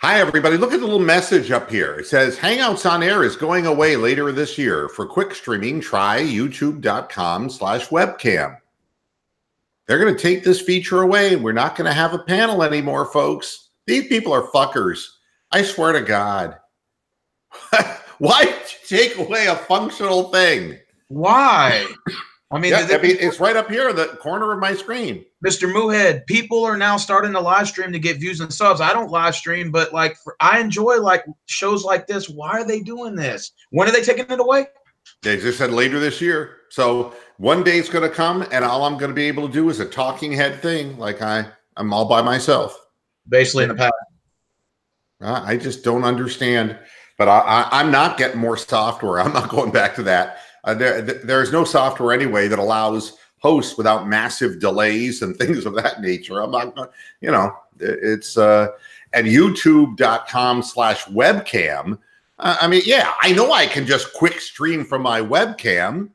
Hi, everybody. Look at the little message up here. It says Hangouts on Air is going away later this year. For quick streaming, try youtube.com/webcam. They're going to take this feature away. We're not going to have a panel anymore, folks. These people are fuckers. I swear to God. Why did you take away a functional thing? Why? I mean, it's right up here in the corner of my screen. Mr. Moohead, people are now starting to live stream to get views and subs. I don't live stream, but I enjoy shows like this. Why are they doing this? When are they taking it away? They just said later this year. So one day it's going to come, and all I'm going to be able to do is a talking head thing. Like I'm all by myself. Basically in the past. I just don't understand. But I'm not getting more software. I'm not going back to that. There's no software anyway that allows hosts without massive delays and things of that nature. I'm not, it's at youtube.com/webcam. I mean, yeah, I know I can just quick stream from my webcam.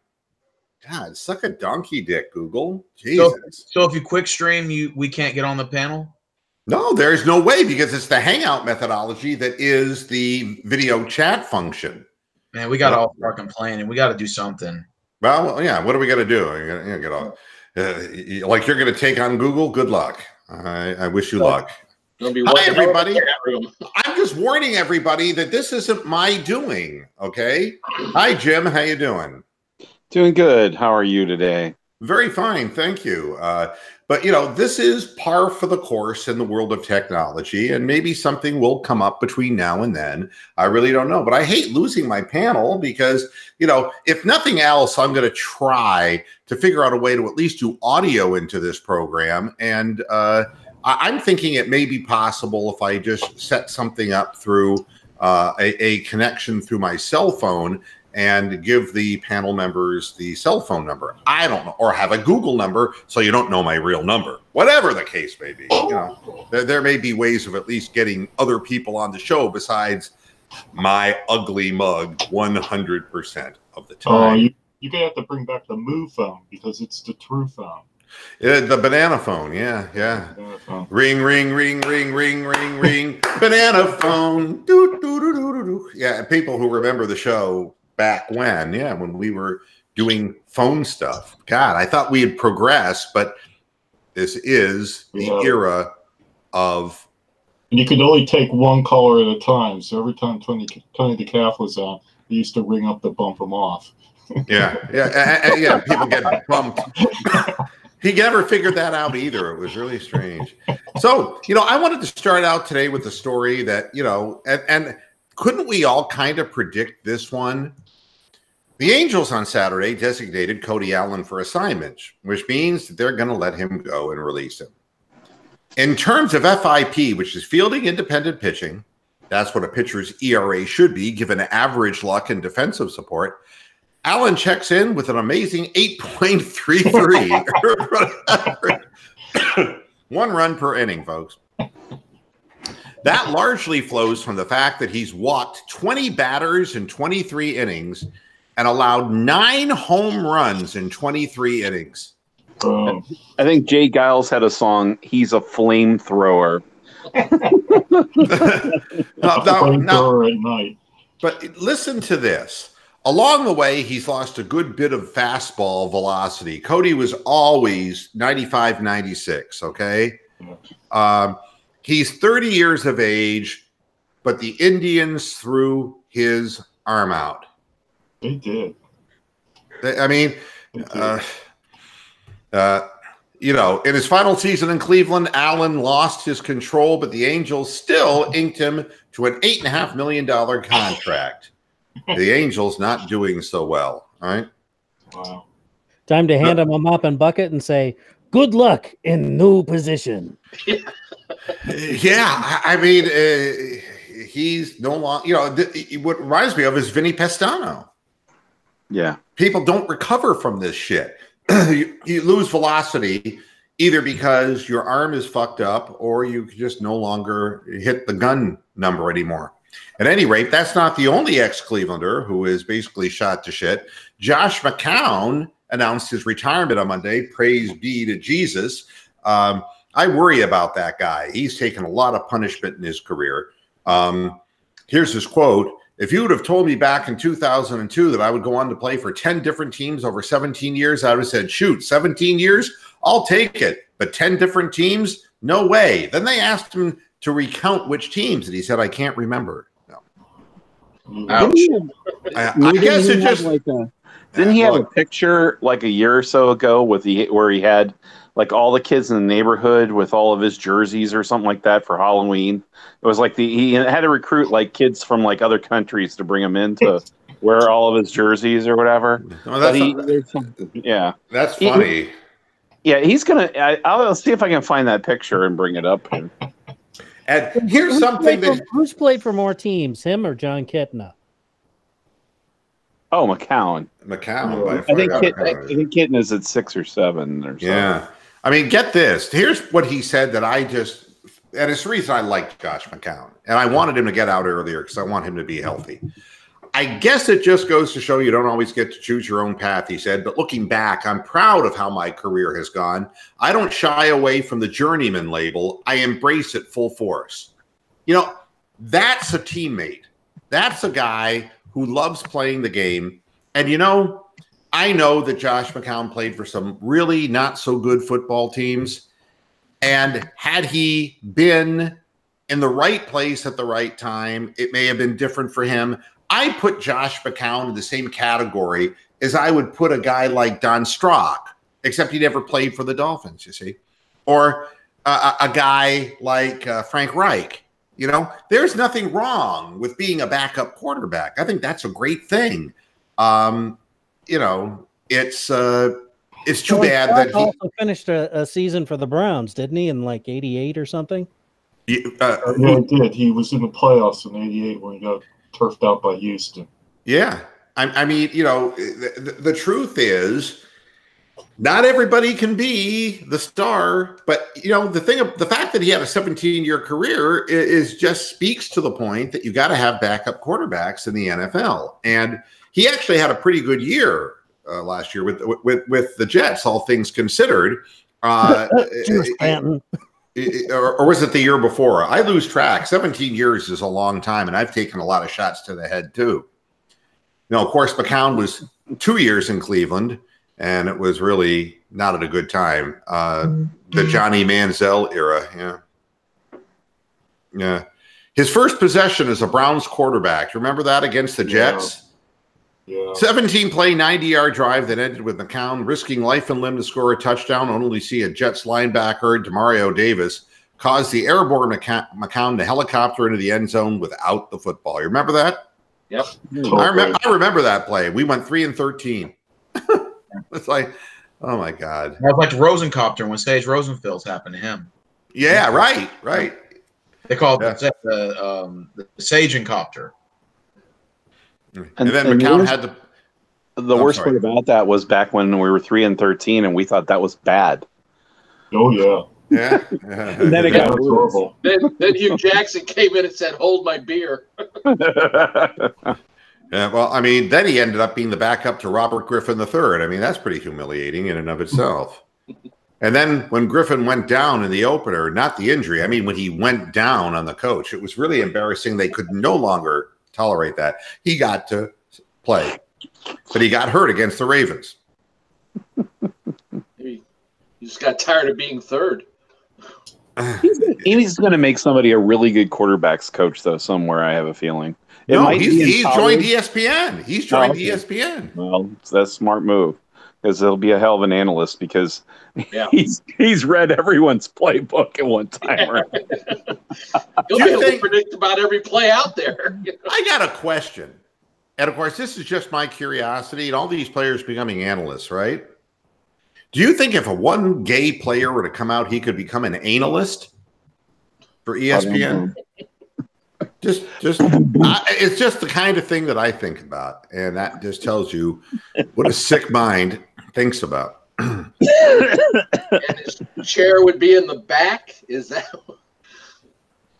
God, suck a donkey dick, Google. Jesus. So if you quick stream, we can't get on the panel? No, there's no way, because it's the Hangout methodology that is the video chat function. Man, we got to all start complaining. We got to do something. Well, yeah. What are we going to do? Like you're going to take on Google? Good luck. I wish you luck. Hi, everybody. I'm just warning everybody that this isn't my doing. Okay. Hi, Jim. How you doing? Doing good. How are you today? Very fine. Thank you. But, this is par for the course in the world of technology, and maybe something will come up between now and then. I really don't know. But I hate losing my panel because, if nothing else, I'm going to try to figure out a way to at least do audio into this program. And I'm thinking it may be possible if I just set something up through a connection through my cell phone and give the panel members the cell phone number. I don't know, or have a Google number so you don't know my real number. Whatever the case may be, there may be ways of at least getting other people on the show besides my ugly mug 100% of the time. You're gonna have to bring back the Moo phone because it's the true phone. The banana phone, yeah. Phone. Ring, ring, ring, ring, ring, ring, ring. Banana phone. Doo, doo, doo, doo, doo. Yeah, people who remember the show back when we were doing phone stuff. God, I thought we had progressed, but this is the era of... And you could only take one caller at a time, so every time Tony the Calf was on, he used to ring up to bump him off. Yeah, people get bumped. He never figured that out either. It was really strange. So, I wanted to start out today with a story that, and couldn't we all kind of predict this one? The Angels on Saturday designated Cody Allen for assignment, which means that they're going to let him go and release him. In terms of FIP, which is fielding independent pitching, that's what a pitcher's ERA should be, given average luck and defensive support, Allen checks in with an amazing 8.33. 1 run per inning, folks. That largely flows from the fact that he's walked 20 batters in 23 innings and allowed 9 home runs in 23 innings. I think Jay Giles had a song, "He's a Flamethrower." Flamethrower at night. But listen to this. Along the way, he's lost a good bit of fastball velocity. Cody was always 95, 96, okay? He's 30 years of age, but the Indians threw his arm out. They did. In his final season in Cleveland, Allen lost his control, but the Angels still inked him to an $8.5 million contract. The Angels not doing so well. All right. Wow. Time to hand him a mop and bucket and say, "Good luck in new position." Yeah, he's no longer. What reminds me of is Vinny Pestano. Yeah. People don't recover from this shit. You lose velocity either because your arm is fucked up or you just no longer hit the gun number anymore. At any rate, that's not the only ex-Clevelander who is basically shot to shit. Josh McCown announced his retirement on Monday. Praise be to Jesus. I worry about that guy. He's taken a lot of punishment in his career. Here's his quote. If you would have told me back in 2002 that I would go on to play for 10 different teams over 17 years, I would have said, shoot, 17 years? I'll take it. But 10 different teams? No way. Then they asked him to recount which teams, and he said, I can't remember. No. Ouch. I guess it just... Didn't he have a picture like a year or so ago where he had like all the kids in the neighborhood with all of his jerseys or something like that for Halloween? It was like he had to recruit like kids from like other countries to bring them in to wear all of his jerseys or whatever. Oh, that's yeah, that's funny. He's gonna. I'll see if I can find that picture and bring it up. And here's something who's played for more teams, him or John Kitna? Oh, McCown. McCown. I think Kitten is at 6 or 7 or something. Yeah. I mean, get this. Here's what he said that I just, and it's the reason I liked Josh McCown. And I wanted him to get out earlier because I want him to be healthy. I guess it just goes to show you don't always get to choose your own path, he said. But looking back, I'm proud of how my career has gone. I don't shy away from the journeyman label. I embrace it full force. You know, that's a teammate. That's a guy who loves playing the game. And, you know, I know that Josh McCown played for some really not so good football teams. And had he been in the right place at the right time, it may have been different for him. I put Josh McCown in the same category as I would put a guy like Don Strock, except he never played for the Dolphins, you see. Or a guy like Frank Reich. You know, there's nothing wrong with being a backup quarterback. I think that's a great thing. You know, it's too bad that he also finished a season for the Browns, didn't he, in like '88 or something? Yeah, he did. He was in the playoffs in '88 when he got turfed out by Houston. Yeah. I mean, you know, the truth is not everybody can be the star, but you know, the fact that he had a 17-year career is just speaks to the point that you got to have backup quarterbacks in the NFL. And he actually had a pretty good year last year with the Jets, all things considered. Or was it the year before? I lose track. 17 years is a long time, and I've taken a lot of shots to the head too. You know, of course, McCown was 2 years in Cleveland, and it was really not at a good time. The Johnny Manziel era, yeah. Yeah. His first possession as a Browns quarterback, remember that against the Jets? Yeah. 17-play, 90-yard drive that ended with McCown risking life and limb to score a touchdown, only to see a Jets linebacker, Demario Davis, cause the airborne McCown to helicopter into the end zone without the football. You remember that? Yep. I remember that play. We went 3-13. It's like, oh my God. That was like Rosencopter when Sage Rosenfels happened to him. Yeah, right. They called it the Sagencopter. And then McCown had the worst part about that was back when we were 3-13 and we thought that was bad. Oh yeah. Yeah. And then it got horrible. Then Hugh Jackson came in and said, "Hold my beer." Yeah, well, I mean, then he ended up being the backup to Robert Griffin III. I mean, that's pretty humiliating in and of itself. And then when Griffin went down in the opener, not the injury, I mean, when he went down on the coach, it was really embarrassing. They could no longer tolerate that. He got to play, but he got hurt against the Ravens. He just got tired of being third. He's going to make somebody a really good quarterbacks coach, though, somewhere, I have a feeling. He's joined ESPN. He's joined ESPN. Well, that's a smart move because he'll be a hell of an analyst because he's read everyone's playbook at one time. Right? He'll be able to predict about every play out there. I got a question. And, of course, this is just my curiosity and all these players becoming analysts, right? Do you think if one gay player were to come out, he could become an analyst for ESPN? It's just the kind of thing that I think about, and that just tells you what a sick mind thinks about. And his chair would be in the back. Is that?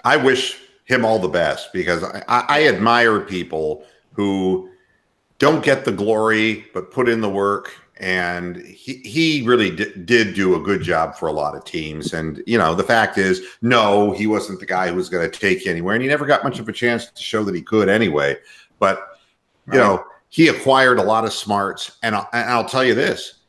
I wish him all the best because I admire people who don't get the glory but put in the work And he really did do a good job for a lot of teams. And, you know, the fact is, no, he wasn't the guy who was going to take you anywhere. And he never got much of a chance to show that he could anyway. But, you know, he acquired a lot of smarts. And I'll tell you this,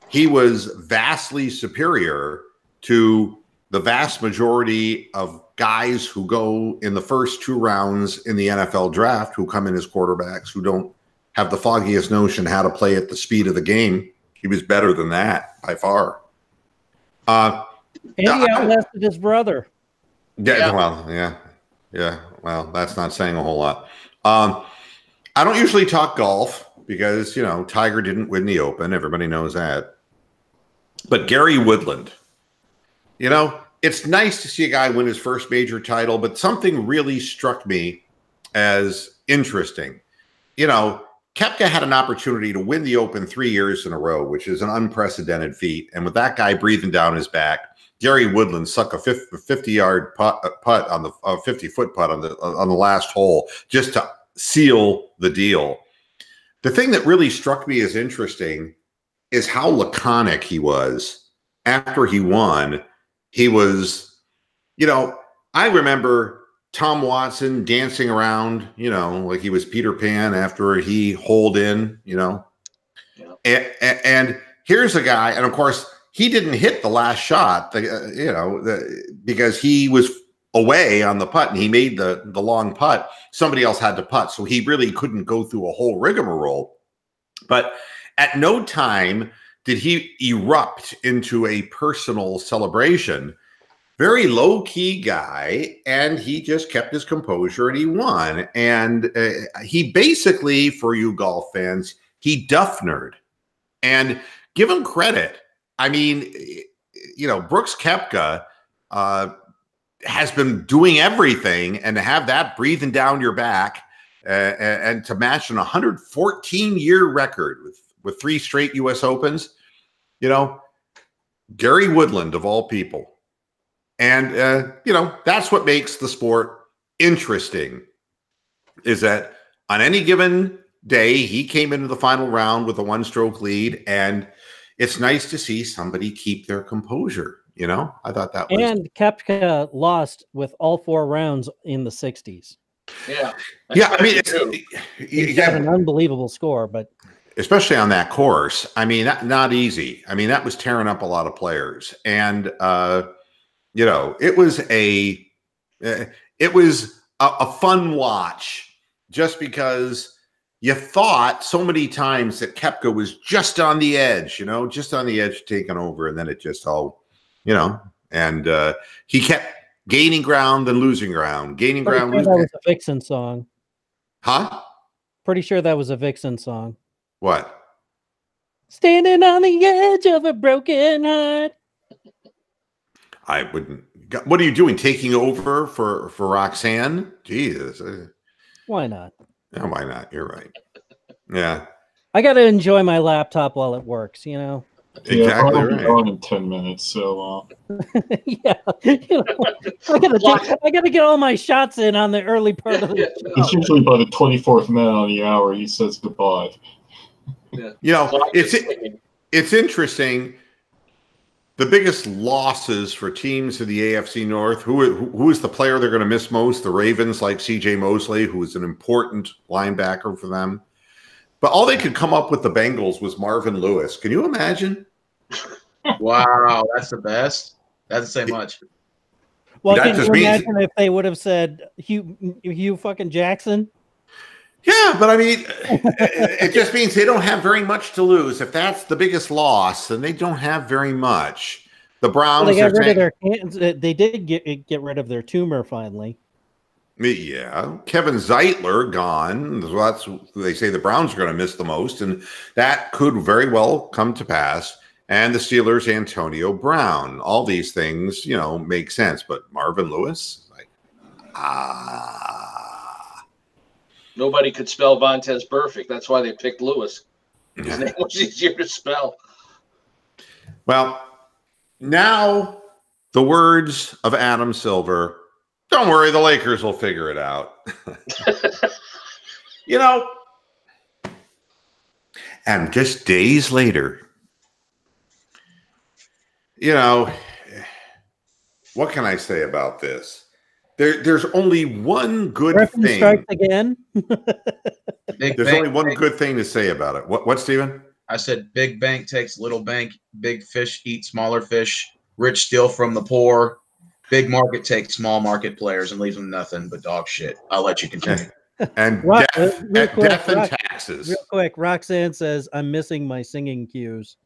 he was vastly superior to the vast majority of guys who go in the first 2 rounds in the NFL draft, who come in as quarterbacks, who don't have the foggiest notion how to play at the speed of the game. He was better than that by far. And he outlasted his brother. Yeah. Well, that's not saying a whole lot. I don't usually talk golf because, you know, Tiger didn't win the Open. Everybody knows that. But Gary Woodland, you know, it's nice to see a guy win his first major title, but something really struck me as interesting. You know, Koepka had an opportunity to win the Open 3 years in a row, which is an unprecedented feat. And with that guy breathing down his back, Gary Woodland sucked a 50-yard putt on the 50-foot putt on the last hole just to seal the deal. The thing that really struck me as interesting is how laconic he was after he won. He was, you know, I remember Tom Watson dancing around, you know, like he was Peter Pan after he holed in, you know. Yeah. And here's a guy, and of course, he didn't hit the last shot, because he was away on the putt, and he made the long putt. Somebody else had to putt, so he really couldn't go through a whole rigmarole. But at no time did he erupt into a personal celebration. Very low-key guy, and he just kept his composure, and he won. And he basically, for you golf fans, he Duffnered. And give him credit. I mean, you know, Brooks Koepka has been doing everything, and to have that breathing down your back and to match an 114-year record with 3 straight U.S. Opens, you know, Gary Woodland, of all people. And, you know, that's what makes the sport interesting, is that on any given day, he came into the final round with a 1-stroke lead, and it's nice to see somebody keep their composure. You know, I thought that was. And Koepka lost with all 4 rounds in the 60s. Yeah. Yeah. I mean, he got an unbelievable score, but especially on that course, I mean, not easy. I mean, that was tearing up a lot of players. And, you know, it was a fun watch, just because you thought so many times that Koepka was just on the edge, you know, just on the edge of taking over, and then it just all, you know, and he kept gaining ground then losing ground, gaining ground. That was a Vixen song. Huh? Pretty sure that was a Vixen song. What? Standing on the edge of a broken heart. I wouldn't. What are you doing? Taking over for Roxanne? Jesus. Why not? Yeah, why not? You're right. Yeah. I got to enjoy my laptop while it works, you know? Exactly I'll be right. on in 10 minutes, so Yeah, you know, I gotta get all my shots in on the early part of the show. it's usually by the 24th minute on the hour he says goodbye. Yeah. You know, it's interesting. The biggest losses for teams in the AFC North, who is the player they're going to miss most? The Ravens, like C.J. Mosley, who is an important linebacker for them. But all they could come up with, the Bengals, was Marvin Lewis. Can you imagine? Wow, that's the best. That doesn't say much. Well, That can just you means- imagine if they would have said Hugh fucking Jackson? Yeah, but I mean, it just means they don't have very much to lose. If that's the biggest loss, then they don't have very much. The Browns, Well, they got rid of their. They did get rid of their tumor finally. yeah, Kevin Zeitler gone. So that's, they say the Browns are going to miss the most, and that could very well come to pass. And the Steelers, Antonio Brown. All these things, you know, make sense. But Marvin Lewis, like, Nobody could spell Vontez Perfect. That's why they picked Lewis. His name was easier to spell. Well, now the words of Adam Silver. Don't worry, the Lakers will figure it out. You know, And just days later, you know, what can I say about this? There's only one good Griffin thing. strikes again. There's only one good thing to say about it. What, Steven? I said big bank takes little bank. Big fish eat smaller fish. Rich steal from the poor. Big market takes small market players and leaves them nothing but dog shit. I'll let you continue. And death and taxes. Real quick, Roxanne says, I'm missing my singing cues.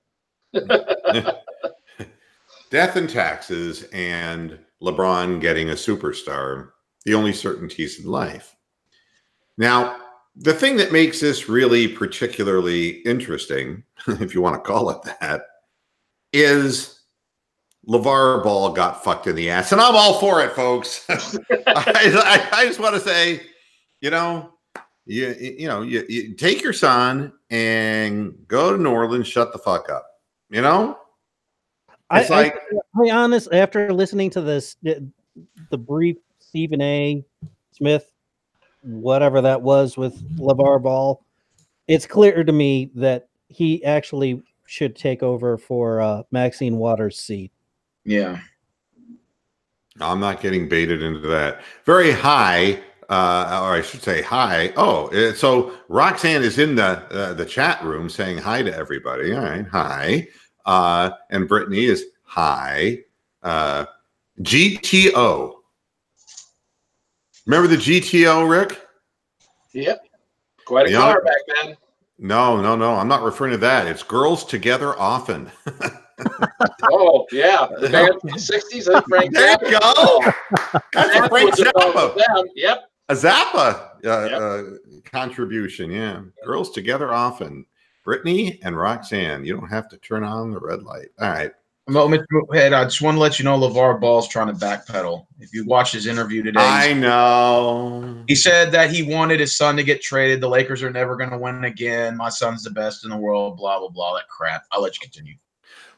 Death and taxes and LeBron getting a superstar, the only certainties in life. Now, the thing that makes this really particularly interesting, if you want to call it that, is LeVar Ball got fucked in the ass. And I'm all for it, folks. I just want to say, you take your son and go to New Orleans, shut the fuck up. You know? It's I'll be honest, after listening to this, the brief Stephen A. Smith, whatever that was with LeVar Ball, it's clear to me that he actually should take over for Maxine Waters' seat. Yeah. I'm not getting baited into that. Very high, or I should say hi. Oh, so Roxanne is in the chat room saying hi to everybody. All right, hi. And Brittany is hi. GTO. Remember the GTO, Rick? Yep. Quite a car back then. No. I'm not referring to that. It's Girls Together Often. Oh, yeah. The band from the 60s. I think Frank there Zappa. you go. That's a Frank Zappa. Yep. A Zappa contribution. Yeah. Girls Together Often. Brittany and Roxanne, you don't have to turn on the red light. All right. I just want to let you know LeVar Ball's trying to backpedal. If you watch his interview today, I know. He said that he wanted his son to get traded. The Lakers are never going to win again. My son's the best in the world, blah, blah, blah. That crap. I'll let you continue.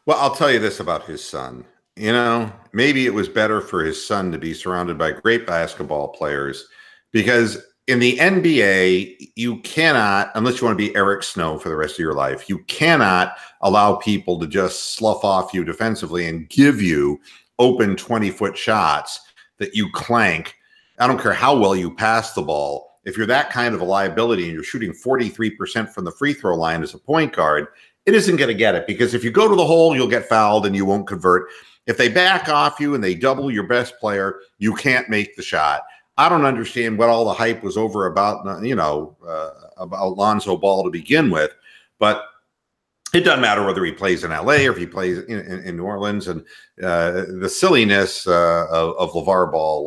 Well, I'll tell you this about his son. You know, maybe it was better for his son to be surrounded by great basketball players, because in the NBA, you cannot, unless you want to be Eric Snow for the rest of your life, you cannot allow people to just slough off you defensively and give you open 20-foot shots that you clank. I don't care how well you pass the ball. If you're that kind of a liability and you're shooting 43% from the free throw line as a point guard, it isn't going to get it, because if you go to the hole, you'll get fouled and you won't convert. If they back off you and they double your best player, you can't make the shot. I don't understand what all the hype was over about, about Lonzo Ball to begin with, but it doesn't matter whether he plays in LA or if he plays in New Orleans. And the silliness of LeVar Ball,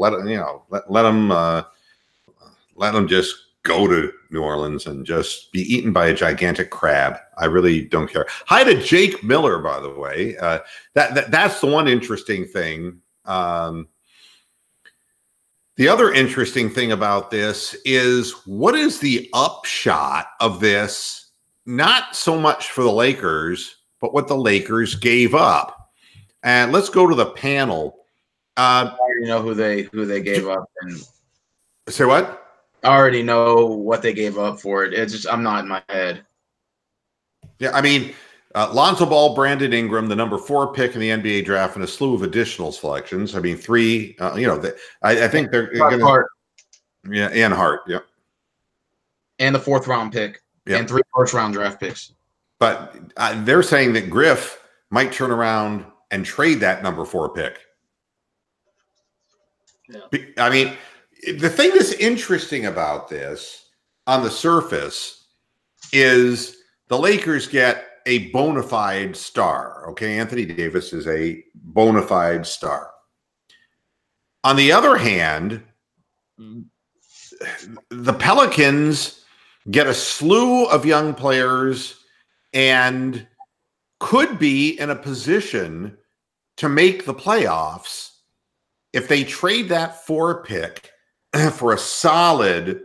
let him just go to New Orleans and just be eaten by a gigantic crab. I really don't care. Hi to Jake Miller, by the way. That's the one interesting thing. The other interesting thing about this is, what is the upshot of this? Not so much for the Lakers, but what the Lakers gave up. And let's go to the panel. I already know who they gave up. And say what? I already know what they gave up for it. It's just, I'm not in my head. Yeah, I mean, Lonzo Ball, Brandon Ingram, the number 4 pick in the NBA draft, and a slew of additional selections. I mean, 3. I think they're going to. Yeah, and Hart. Yeah, and the 4th round pick, and 3 first-round draft picks. But they're saying that Griff might turn around and trade that number 4 pick. Yeah. I mean, the thing that's interesting about this on the surface is the Lakers get a bona fide star. Okay, Anthony Davis is a bona fide star. On the other hand, the Pelicans get a slew of young players and could be in a position to make the playoffs if they trade that 4 pick for a solid,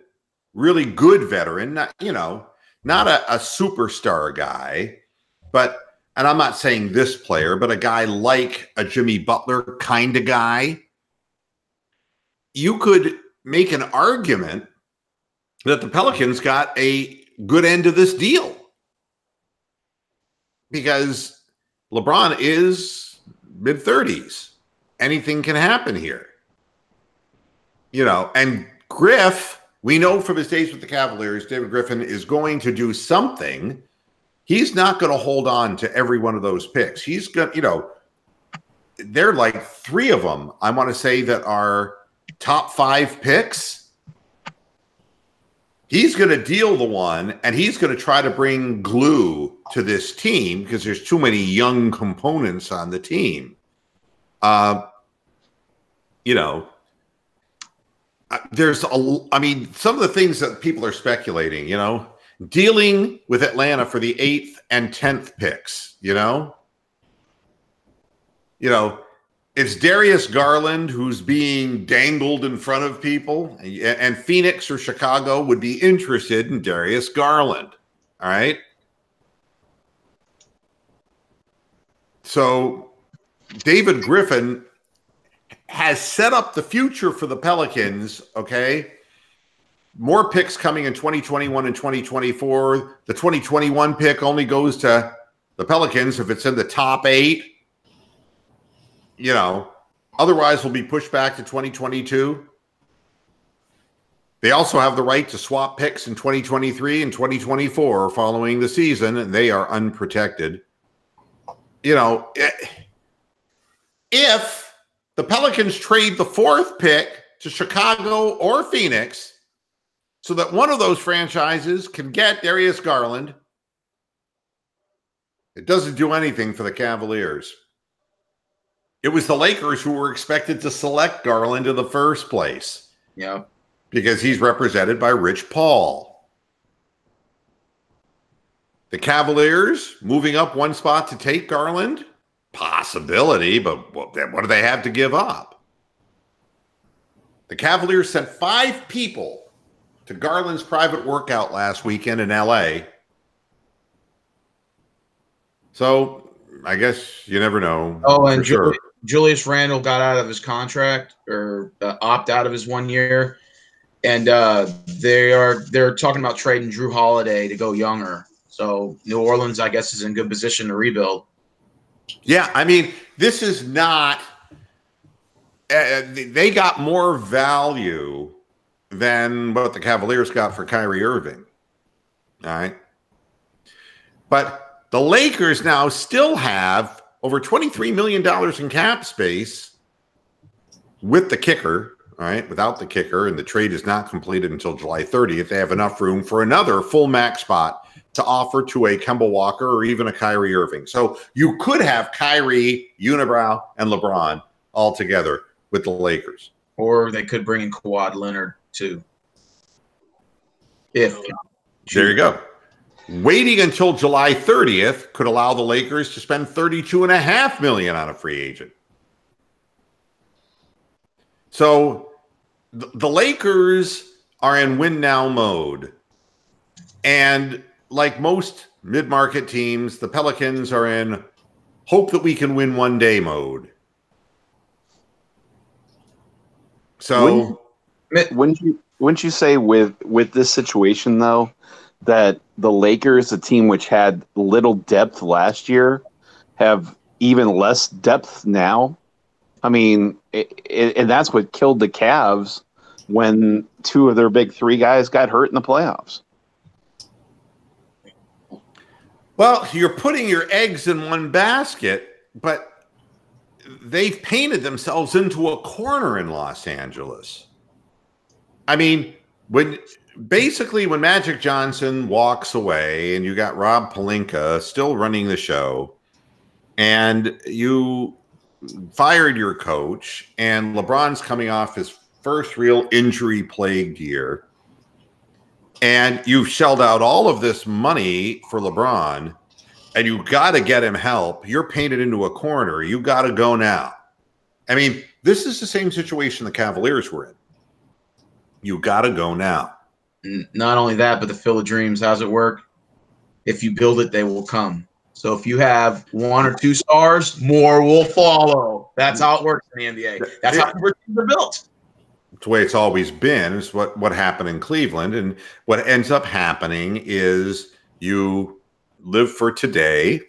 really good veteran, not a superstar guy, and I'm not saying this player, but a guy like a Jimmy Butler kind of guy. You could make an argument that the Pelicans got a good end of this deal. because LeBron is mid-30s. Anything can happen here. You know, and Griff, we know from his days with the Cavaliers, David Griffin is going to do something. He's not going to hold on to every one of those picks. He's going to, you know, there are like 3 of them, I want to say, that are top 5 picks. He's going to deal the one, and he's going to try to bring glue to this team because there's too many young components on the team. You know, I mean, some of the things that people are speculating, you know, dealing with Atlanta for the 8th and 10th picks, you know, it's Darius Garland who's being dangled in front of people, and Phoenix or Chicago would be interested in Darius Garland. All right. So David Griffin has set up the future for the Pelicans, okay? More picks coming in 2021 and 2024. The 2021 pick only goes to the Pelicans if it's in the top 8. You know, otherwise will be pushed back to 2022. They also have the right to swap picks in 2023 and 2024 following the season, and they are unprotected. You know, if the Pelicans trade the 4th pick to Chicago or Phoenix so that one of those franchises can get Darius Garland, it doesn't do anything for the Cavaliers. It was the Lakers who were expected to select Garland in the first place. Yeah. Because he's represented by Rich Paul. The Cavaliers moving up 1 spot to take Garland? Possibility, but what do they have to give up? The Cavaliers sent 5 people to Garland's private workout last weekend in LA. So I guess you never know. Oh, and Julius Randle got out of his contract, or opt out of his 1 year, and they're talking about trading Drew Holiday to go younger. So New Orleans, I guess, is in good position to rebuild. Yeah, I mean, this is not they got more value than what the Cavaliers got for Kyrie Irving. All right. But the Lakers now still have over $23 million in cap space with the kicker, all right, without the kicker, and the trade is not completed until July 30th. They have enough room for another full max spot to offer to a Kemba Walker or even a Kyrie Irving. So you could have Kyrie, Unibrow, and LeBron all together with the Lakers. Or they could bring in Kawhi Leonard too. There you go. Waiting until July 30th could allow the Lakers to spend $32.5 million on a free agent. So the Lakers are in win now mode. And like most mid-market teams, the Pelicans are in hope that we can win one day mode. So wouldn't you say with this situation though, that the Lakers, a team which had little depth last year, have even less depth now? I mean, and that's what killed the Cavs when 2 of their big 3 guys got hurt in the playoffs. Well, you're putting your eggs in one basket, but they've painted themselves into a corner in Los Angeles. I mean, when Magic Johnson walks away and you got Rob Pelinka still running the show, and you fired your coach, and LeBron's coming off his first real injury-plagued year, and you've shelled out all of this money for LeBron, and you got to get him help. You're painted into a corner. You got to go now. I mean, this is the same situation the Cavaliers were in. You got to go now. Not only that, but the Field of Dreams, how's it work? If you build it, they will come. So if you have 1 or 2 stars, more will follow. That's how it works in the NBA. That's how teams are built. It's the way it's always been. It's what happened in Cleveland. And what ends up happening is you live for today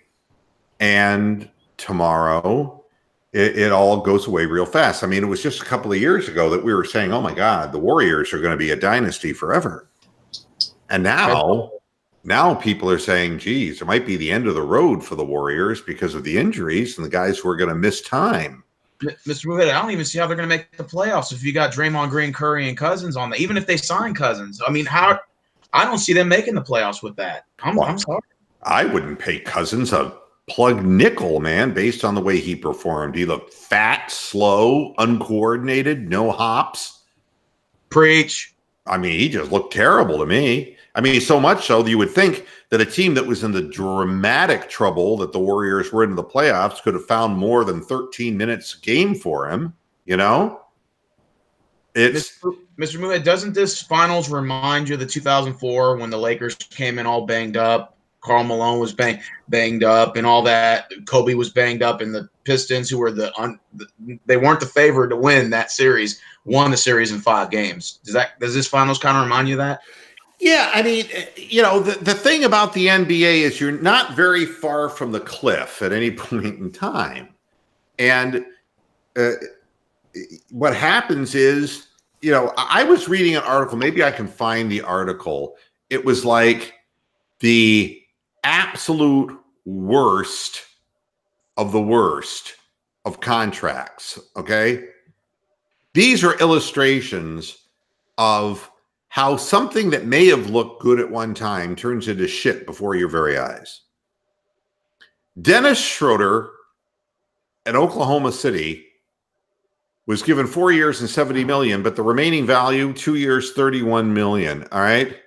and tomorrow it all goes away real fast. I mean, it was just a couple of years ago that we were saying, oh my God, the Warriors are going to be a dynasty forever. And now people are saying, geez, it might be the end of the road for the Warriors because of the injuries and the guys who are going to miss time. Mr. Movett, I don't even see how they're going to make the playoffs if you got Draymond Green, Curry, and Cousins on there. Even if they sign Cousins, I mean, I don't see them making the playoffs with that. I'm sorry. I wouldn't pay Cousins a plug nickel, man, based on the way he performed. He looked fat, slow, uncoordinated, no hops. Preach. I mean, he just looked terrible to me. I mean, so much so that you would think that a team that was in the dramatic trouble that the Warriors were in the playoffs could have found more than 13 minutes a game for him, you know? It's Mr. Movett, doesn't this finals remind you of the 2004 when the Lakers came in all banged up? Karl Malone was banged up and all that. Kobe was banged up, and the Pistons, who were they weren't the favorite to win that series, won the series in 5 games. Does this finals kind of remind you of that? Yeah, I mean, you know, the thing about the NBA is you're not very far from the cliff at any point in time. And what happens is, you know, I was reading an article, maybe I can find the article. It was like the absolute worst of the worst of contracts, okay? These are illustrations of how something that may have looked good at one time turns into shit before your very eyes. Dennis Schroeder at Oklahoma City was given 4 years and $70 million, but the remaining value, 2 years, $31 million. All right.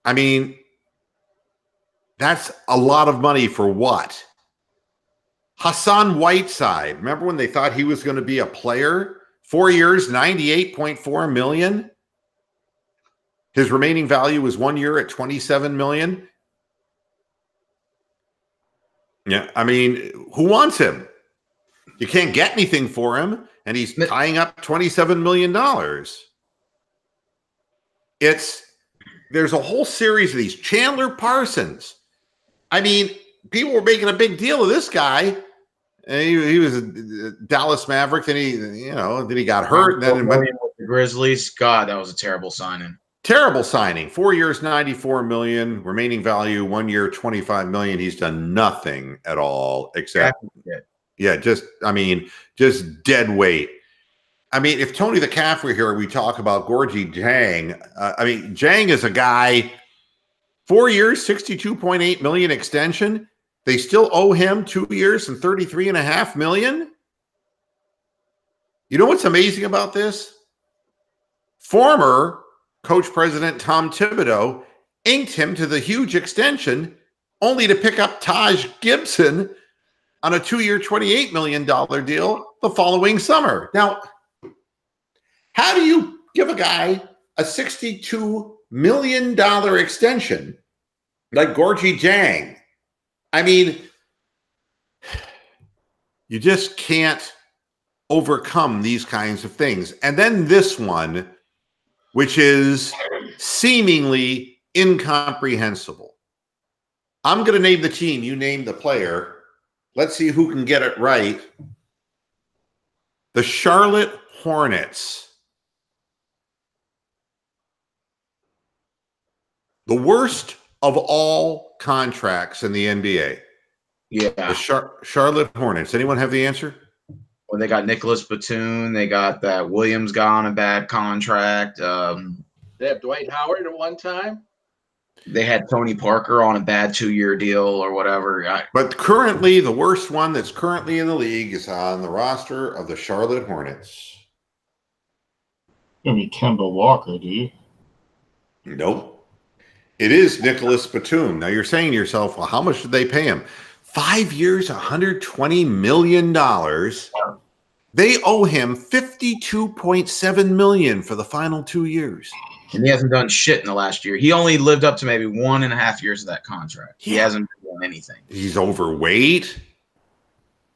I mean, that's a lot of money for what? Hassan Whiteside. Remember when they thought he was going to be a player? 4 years, $98.4 million. His remaining value was 1 year at $27 million. Yeah, I mean, who wants him? You can't get anything for him, and he's tying up $27 million. There's a whole series of these. Chandler Parsons. I mean, people were making a big deal of this guy. And he was a Dallas Maverick, then he got hurt. And then went with the Grizzlies. God, that was a terrible signing. Terrible signing. 4 years, $94 million. Remaining value, 1 year, $25 million. He's done nothing at all except, just dead weight. I mean, if Tony the Calf were here, we talk about Gorgui Dieng. Dieng is a guy, 4 years, $62.8 million extension. They still owe him 2 years and $33.5 million. You know what's amazing about this? Former coach president Tom Thibodeau inked him to the huge extension only to pick up Taj Gibson on a 2 year, $28 million deal the following summer. Now, how do you give a guy a $62 million extension like Gorgui Dieng? I mean, you just can't overcome these kinds of things. And then this one, which is seemingly incomprehensible. I'm going to name the team. You name the player. Let's see who can get it right. The Charlotte Hornets. The worst of all contracts in the NBA. Yeah. The Charlotte Hornets. Anyone have the answer? Well, they got Nicholas Batum. They got that Williams got on a bad contract. They have Dwight Howard at one time. They had Tony Parker on a bad 2 year deal or whatever. But currently, the worst one that's currently in the league is on the roster of the Charlotte Hornets. Gonna be Kemba Walker, do you? Nope. It is Nicholas Batum. Now you're saying to yourself, well, how much did they pay him? 5 years, $120 million. They owe him $52.7 million for the final 2 years. And he hasn't done shit in the last year. He only lived up to maybe 1.5 years of that contract. He hasn't done anything. He's overweight.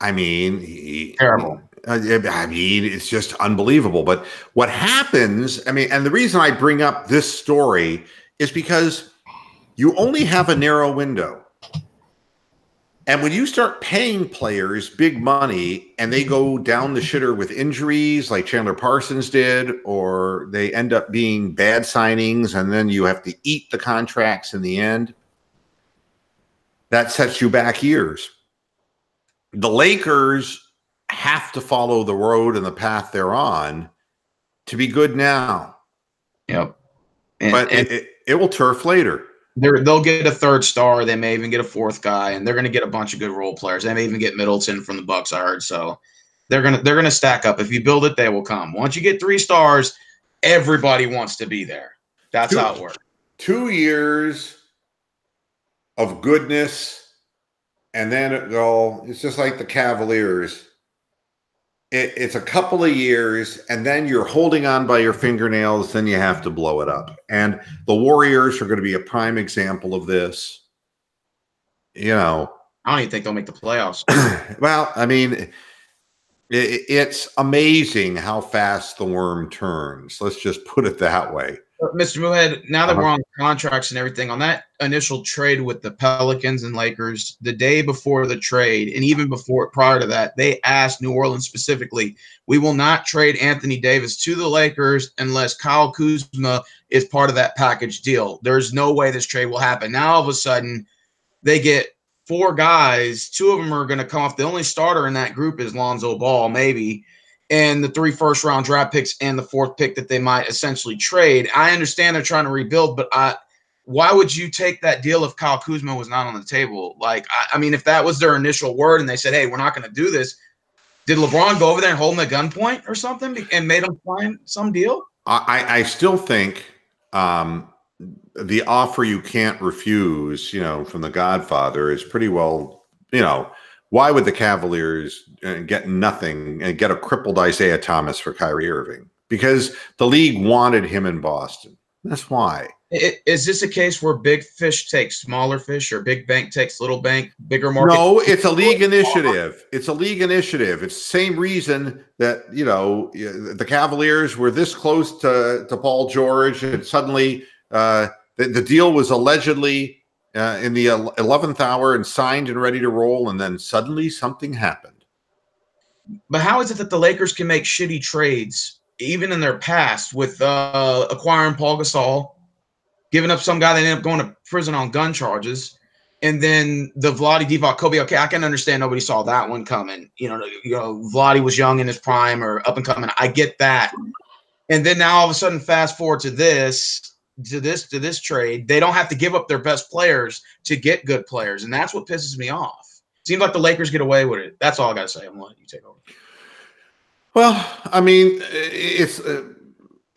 I mean, terrible. I mean, it's just unbelievable. But what happens, and the reason I bring up this story is because you only have a narrow window. And when you start paying players big money and they go down the shitter with injuries like Chandler Parsons did, or they end up being bad signings and then you have to eat the contracts in the end, that sets you back years. The Lakers have to follow the road and the path they're on to be good now. Yep. But it will turf later. They'll get a third star. They may even get a fourth guy, and they're going to get a bunch of good role players. They may even get Middleton from the Bucks, I heard. So they're gonna stack up. If you build it, they will come. Once you get 3 stars, everybody wants to be there. That's how it works. 2 years of goodness, and then it's just like the Cavaliers. It's a couple of years, and then you're holding on by your fingernails, then you have to blow it up. And the Warriors are going to be a prime example of this. You know, I don't even think they'll make the playoffs. Well, I mean, it's amazing how fast the worm turns. Let's just put it that way. Mr. Moohead, now that we're on contracts and everything, on that initial trade with the Pelicans and Lakers, the day before the trade, and even prior to that, they asked New Orleans specifically, we will not trade Anthony Davis to the Lakers unless Kyle Kuzma is part of that package deal. There's no way this trade will happen. Now, all of a sudden, they get 4 guys. 2 of them are going to come off. The only starter in that group is Lonzo Ball, maybe. And the 3 first-round draft picks and the 4th pick that they might essentially trade. I understand they're trying to rebuild, but why would you take that deal if Kyle Kuzma was not on the table? Like, I mean, if that was their initial word and they said, hey, we're not going to do this, did LeBron go over there and hold him at gunpoint or something and made him sign some deal? I still think the offer you can't refuse, from The Godfather is pretty well, why would the Cavaliers get nothing and get a crippled Isaiah Thomas for Kyrie Irving? Because the league wanted him in Boston. That's why. Is this a case where big fish take smaller fish or big bank takes little bank, bigger market? No, it's a league initiative. It's a league initiative. It's the same reason that, the Cavaliers were this close to Paul George, and suddenly the deal was allegedly in the 11th hour and signed and ready to roll, and then suddenly something happened. But how is it that the Lakers can make shitty trades, even in their past, with acquiring Paul Gasol, giving up some guy that ended up going to prison on gun charges, and then the Vlade Divac Kobe? Okay, I can understand nobody saw that one coming. Vlade was young in his prime or up and coming. I get that. And then now all of a sudden, fast forward to this trade, they don't have to give up their best players to get good players, and that's what pisses me off. Seems like the Lakers get away with it. That's all I gotta say. I'm gonna let you take over. Well, I mean,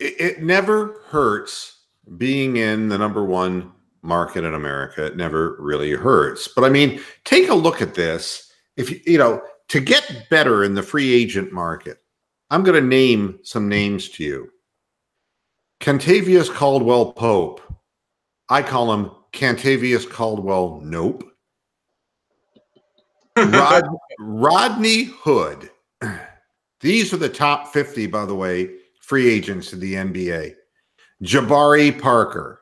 it never hurts being in the number 1 market in America. It never really hurts. But I mean, take a look at this. If to get better in the free agent market, I'm going to name some names to you. Kentavious Caldwell-Pope. I call him Cantavius Caldwell Nope. Rodney Hood. These are the top 50, by the way, free agents in the NBA. Jabari Parker.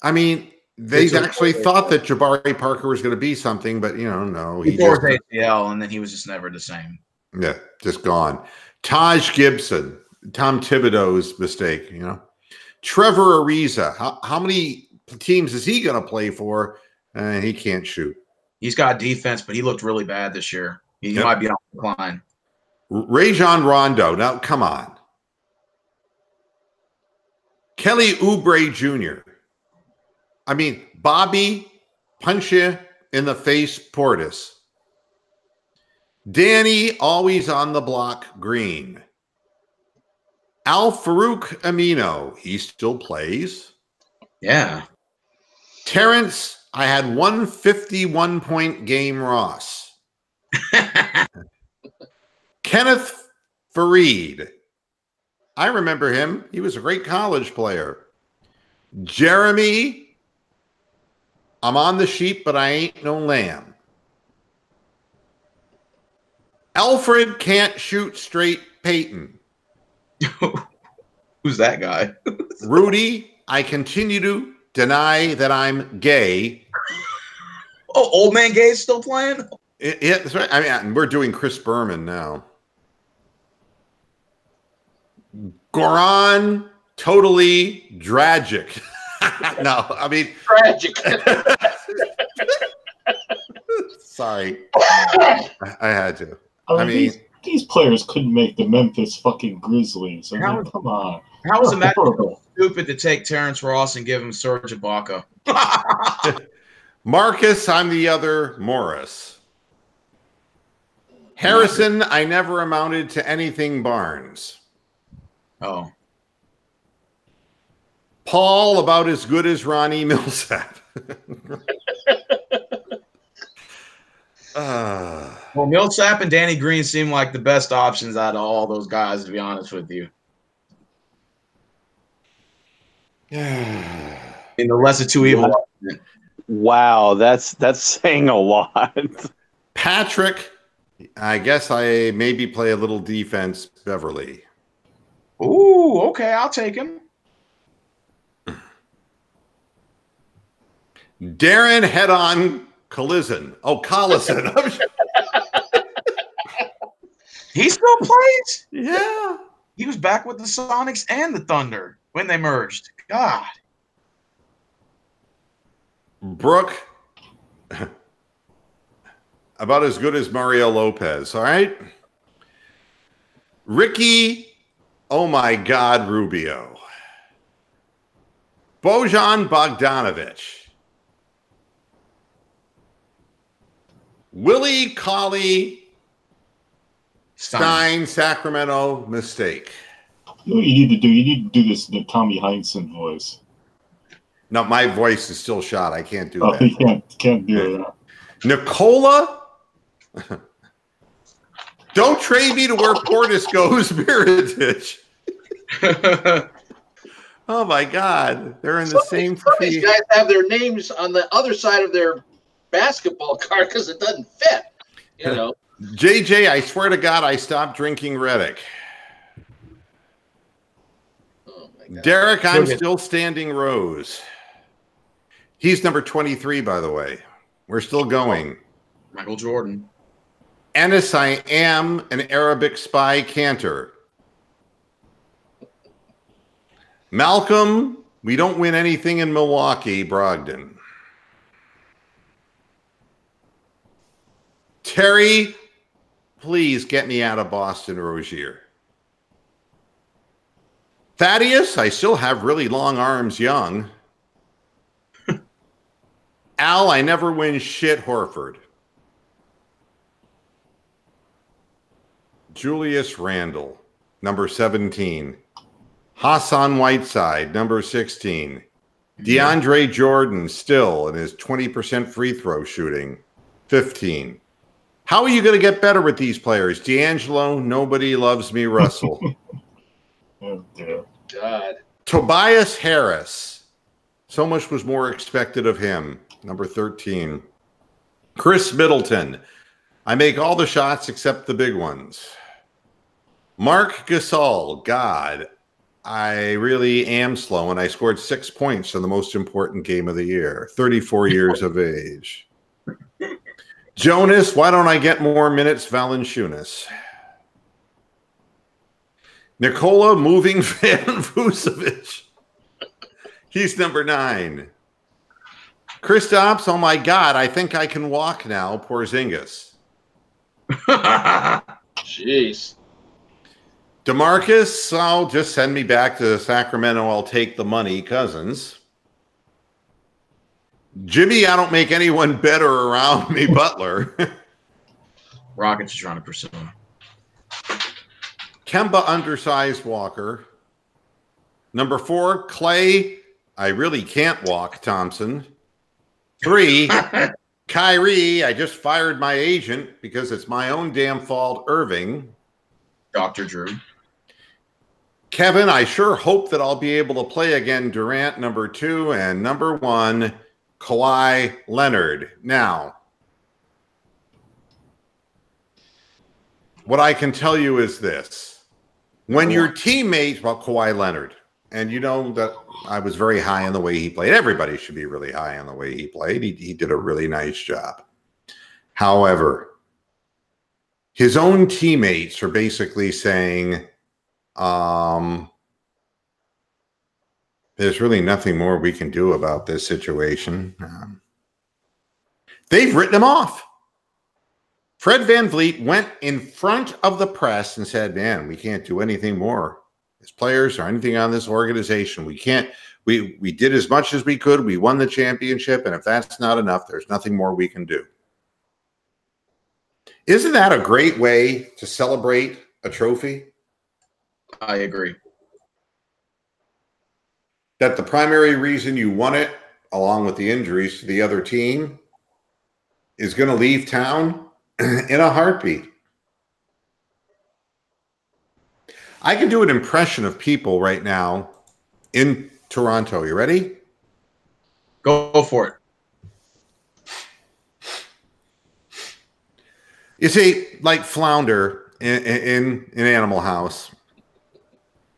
I mean, they actually thought that Jabari Parker was going to be something, but, no. He tore his ACL, and then he was just never the same. Yeah, just gone. Taj Gibson. Tom Thibodeau's mistake, Trevor Ariza. How many teams is he going to play for? He can't shoot. He's got defense, but he looked really bad this year. He might be on the decline. Rajon Rondo. Now, come on. Kelly Oubre Jr. I mean, Bobby punch you in the face Portis. Danny always on the block Green. Al-Farouq Amino, he still plays. Yeah. Terrence, I had 151-point game Ross. Kenneth Fareed. I remember him. He was a great college player. Jeremy, I'm on the sheep, but I ain't no lamb. Alfred can't shoot straight Peyton. Who's that guy? Rudy, I continue to deny that I'm gay. Oh, Old Man Gay's still playing? Yeah, that's right. I mean, we're doing Chris Berman now. Goran, totally tragic. No, I mean, Tragic. sorry. I had to. I mean, these players couldn't make the Memphis fucking Grizzlies. I mean, How- come on. How was the They're Magic horrible. stupid to take Terrence Ross and give him Serge Ibaka? Marcus, I'm the other Morris. Harrison, I never amounted to anything Barnes. Oh. Paul, about as good as Ronnie Millsap. Well, Millsap and Danny Green seem like the best options out of all those guys, to be honest with you. In the lesser two evil. Wow, that's saying a lot. Patrick, I guess I maybe play a little defense, Beverly. Ooh, okay, I'll take him. Darren, head on Collison. Oh, Collison. He still plays? Yeah. He was back with the Sonics and the Thunder when they merged. God. Brooke, about as good as Mario Lopez. All right. Ricky, oh my God, Rubio. Bojan Bogdanovic. Willie Colley Stein, Sacramento, mistake. You know what you need to do? You need to do this in the Tommy Heinsohn voice. No, my voice is still shot. I can't do Oh, that. you can't do that. Nicola, don't trade me to where Portis goes, Mirotic. Oh my God, they're in the same. Some of these guys have their names on the other side of their basketball card because it doesn't fit. You know. JJ, I swear to God, I stopped drinking Reddick. Oh my God. Derek, I'm still standing Rose. He's number 23, by the way. We're still going. Michael Jordan. Ennis, I am an Arabic spy Cantor. Malcolm, we don't win anything in Milwaukee, Brogdon. Terry, please get me out of Boston, Rozier. Thaddeus, I still have really long arms, Young. Al, I never win shit, Horford. Julius Randle, number 17. Hassan Whiteside, number 16. DeAndre Jordan, still in his 20% free throw shooting, 15. How are you going to get better with these players? D'Angelo, nobody loves me, Russell. Oh, dear. God. Tobias Harris, so much was more expected of him, number 13. Chris Middleton, I make all the shots except the big ones. Mark Gasol, God, I really am slow, and I scored 6 points in the most important game of the year, 34 years of age. Jonas, why don't I get more minutes, Valanciunas? Nikola, moving Van Vucevic. He's number 9. Kristaps, oh my God, I think I can walk now, Porzingis. Jeez. DeMarcus, oh, just send me back to Sacramento. I'll take the money, Cousins. Jimmy, I don't make anyone better around me, Butler. Rockets are trying to pursue him. Kemba, undersized Walker. Number 4, Clay, I really can't walk, Thompson. 3, Kyrie, I just fired my agent because it's my own damn fault, Irving. Dr. Drew. Kevin, I sure hope that I'll be able to play again, Durant, number 2, and number 1, Kawhi Leonard. Now, what I can tell you is this. When your teammates, well, Kawhi Leonard, And you know that I was very high on the way he played. Everybody should be really high on the way he played. He did a really nice job. However, his own teammates are basically saying, there's really nothing more we can do about this situation. They've written him off. Fred VanVleet went in front of the press and said, man, we can't do anything more as players or anything on this organization. We can't, we did as much as we could. We won the championship. And if that's not enough, there's nothing more we can do. Isn't that a great way to celebrate a trophy? I agree. That the primary reason you won it, along with the injuries to the other team, is going to leave town in a heartbeat. I can do an impression of people right now in Toronto. You ready? Go for it. You see, like Flounder in Animal House,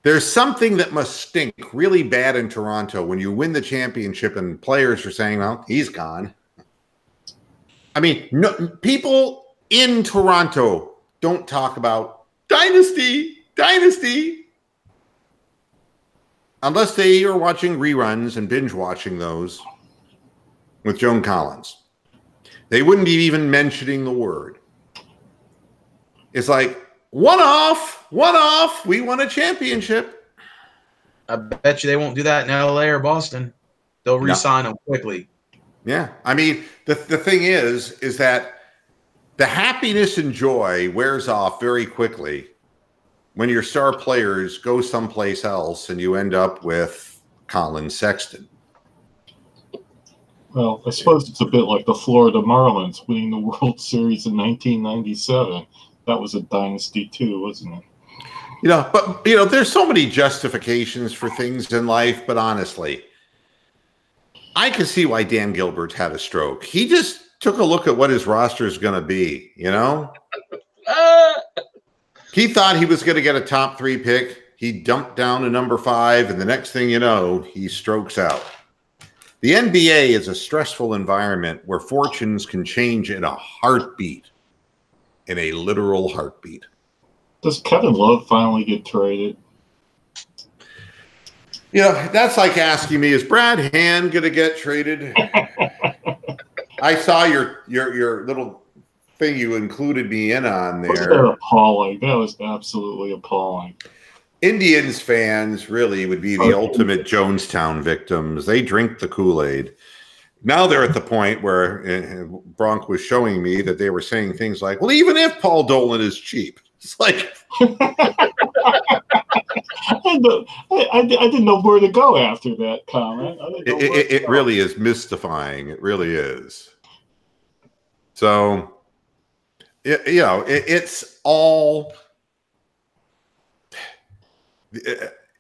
there's something that must stink really bad in Toronto when you win the championship and players are saying, well, he's gone. I mean, no, people in Toronto don't talk about dynasty, unless they are watching reruns and binge watching those with Joan Collins. They wouldn't be even mentioning the word. It's like, one off, we won a championship. I bet you they won't do that in LA or Boston. They'll re-sign them quickly. Yeah. I mean, the thing is that the happiness and joy wears off very quickly when your star players go someplace else and you end up with Colin Sexton. Well, I suppose it's a bit like the Florida Marlins winning the World Series in 1997. That was a dynasty too, wasn't it? You know, but you know, there's so many justifications for things in life, but honestly, I can see why Dan Gilbert had a stroke. He just took a look at what his roster is going to be, you know? He thought he was going to get a top 3 pick. He dumped down to number 5, and the next thing you know, he strokes out. The NBA is a stressful environment where fortunes can change in a heartbeat. In a literal heartbeat. Does Kevin Love finally get traded? You know, that's like asking me, is Brad Hand going to get traded? I saw your little thing you included me in on there. Wasn't that appalling? That was absolutely appalling. Indians fans really would be the ultimate Jonestown victims. They drink the Kool-Aid. Now they're at the point where Bronk was showing me that they were saying things like, well, even if Paul Dolan is cheap. It's like... I didn't know where to go after that comment. It really is mystifying. It really is. So, you know, it's all...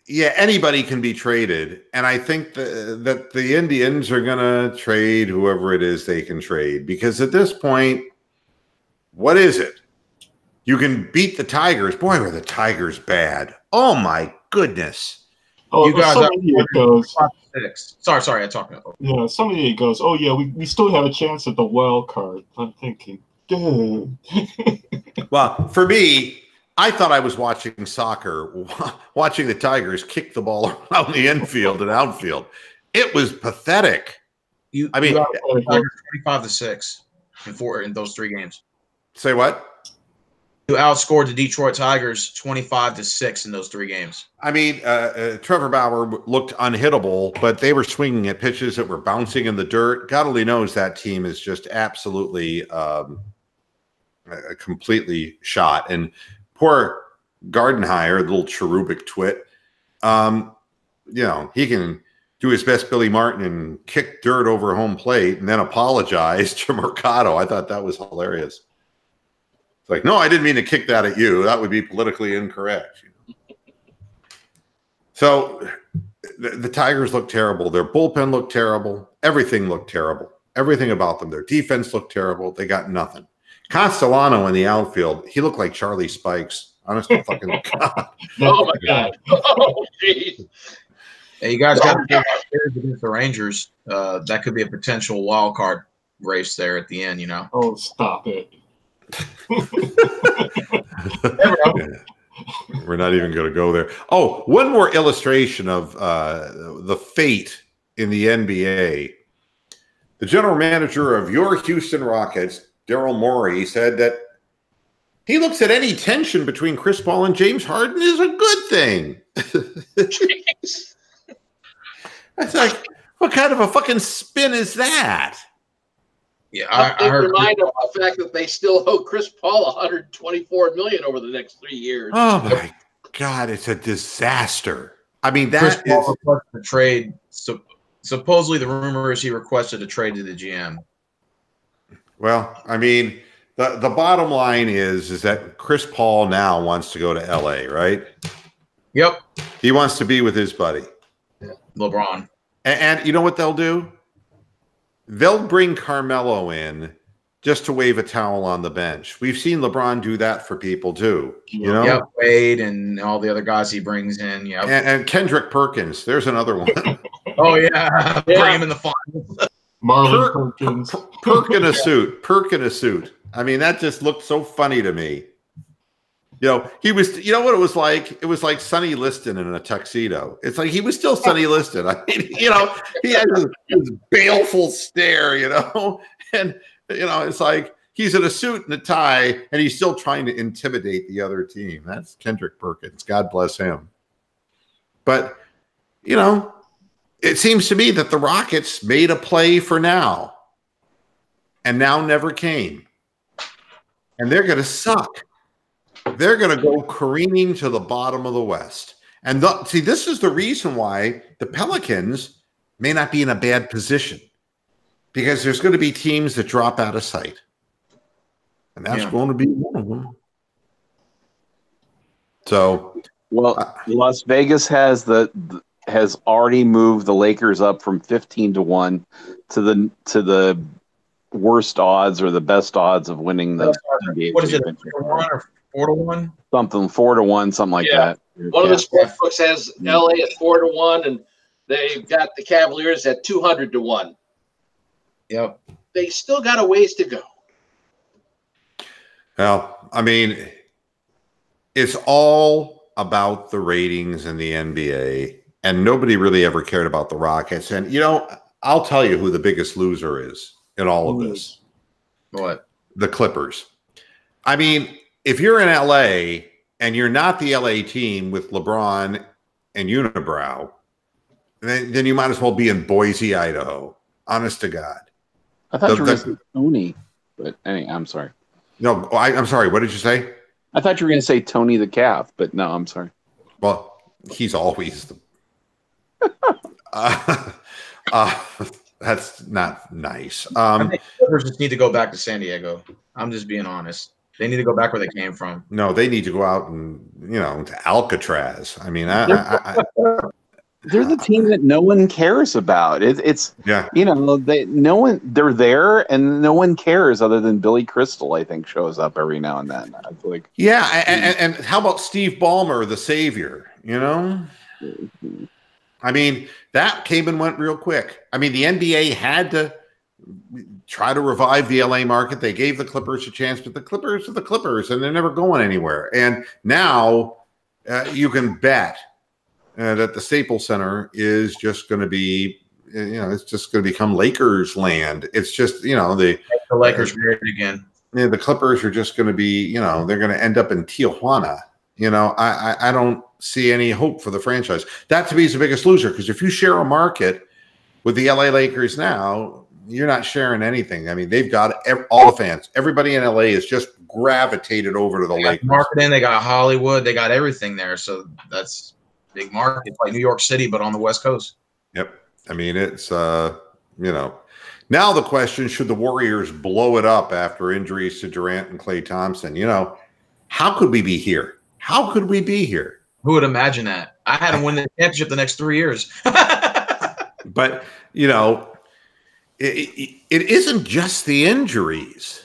Yeah, anybody can be traded. And I think that the Indians are going to trade whoever it is they can trade. Because at this point, what is it? You can beat the Tigers. Boy, were the Tigers bad. Oh, my goodness. Oh, you guys goes, Sorry, I talked about. Yeah, somebody goes, oh, yeah, we still have a chance at the wild card. I'm thinking, dude. Well, for me... I thought I was watching soccer, watching the Tigers kick the ball around the infield and outfield. It was pathetic. You 25-6 in those 3 games. Say what? You outscored the Detroit Tigers 25-6 in those 3 games. I mean, Trevor Bauer looked unhittable, but they were swinging at pitches that were bouncing in the dirt. God only knows that team is just absolutely completely shot. And poor Gardenhire, the little cherubic twit, you know, he can do his best Billy Martin and kick dirt over home plate and then apologize to Mercado. I thought that was hilarious. It's like, no, I didn't mean to kick that at you. That would be politically incorrect. You know? So the Tigers looked terrible. Their bullpen looked terrible. Everything looked terrible. Everything about them. Their defense looked terrible. They got nothing. Castellano in the outfield, he looked like Charlie Spikes. Honest to fucking God. Oh, my God. Oh, jeez. Hey, you guys got to go upstairs against the Rangers. That could be a potential wild card race there at the end. You know. Oh, stop it. We're not even going to go there. Oh, one more illustration of the fate in the NBA. The general manager of your Houston Rockets, Daryl Morey, said that he looks at any tension between Chris Paul and James Harden as a good thing. It's like, what kind of a fucking spin is that? Yeah, I heard. Remind them of the fact that they still owe Chris Paul $124 million over the next 3 years. Oh my God, it's a disaster. I mean, Chris that Paul is requested a trade. So supposedly, the rumor is he requested a trade to the GM. well. I mean, the bottom line is that Chris Paul now wants to go to LA, right? Yep, He wants to be with his buddy. LeBron. And you know what they'll do? They'll bring Carmelo in just to wave a towel on the bench. We've seen LeBron do that for people too. You know? Yep, Wade and all the other guys he brings in. Yep. And Kendrick Perkins, there's another one. Oh yeah, bring him in the finals. Marlon Perkins. Perk in a suit. Perk in a suit. I mean, that just looked so funny to me. You know, he was, you know what it was like? It was like Sonny Liston in a tuxedo. It's like he was still Sonny Liston. I mean, you know, he had his baleful stare, you know, and, you know, it's like he's in a suit and a tie and he's still trying to intimidate the other team. That's Kendrick Perkins. God bless him. But, you know, it seems to me that the Rockets made a play for now and now never came. And they're going to suck. They're going to go careening to the bottom of the West. And see, this is the reason why the Pelicans may not be in a bad position, because there's going to be teams that drop out of sight. And that's going to be one of them. So, well, Las Vegas has already moved the Lakers up from 15-1 to the worst odds or the best odds of winning the NBA. What is it? 4-1 or 4-1? Something 4-1, something like that. One of the sports books has LA at 4-1, and they've got the Cavaliers at 200-1. Yep. They still got a ways to go. well, I mean, it's all about the ratings in the NBA, and nobody really ever cared about the Rockets. And, you know, I'll tell you who the biggest loser is in all of this. What? The Clippers. I mean, if you're in LA and you're not the LA team with LeBron and Unibrow, then you might as well be in Boise, Idaho. Honest to God. I thought you were going to say Tony, but anyway, I'm sorry. No, I'm sorry. What did you say? I thought you were going to say Tony the Calf, but no, I'm sorry. Well, he's always the. That's not nice. I think Clippers just need to go back to San Diego. I'm just being honest. They need to go back where they came from. No, they need to go out and, you know, to Alcatraz. I mean, they're the team that no one cares about. It's yeah. You know, they're there and no one cares other than Billy Crystal, I think, shows up every now and then. I feel like, yeah, and how about Steve Ballmer, the savior? You know, I mean, that came and went real quick. I mean, the NBA had to try to revive the LA market. They gave the Clippers a chance, but the Clippers are the Clippers, and they're never going anywhere. And now you can bet that the Staples Center is just going to be, you know, it's just going to become Lakers land. It's just, you know, the Lakers great again. Yeah, the Clippers are just going to be, you know, they're going to end up in Tijuana. You know, I don't see any hope for the franchise. That to me is the biggest loser, because if you share a market with the LA Lakers now, you're not sharing anything. I mean, they've got all the fans. Everybody in LA is just gravitated over to the Lakers. Marketing, they got Hollywood, they got everything there. So that's big market. It's like New York City, but on the West Coast. Yep. I mean, it's, you know, now the question, should the Warriors blow it up after injuries to Durant and Klay Thompson? You know, how could we be here? How could we be here? Who would imagine that? I had them win the championship the next 3 years. But, you know, it isn't just the injuries.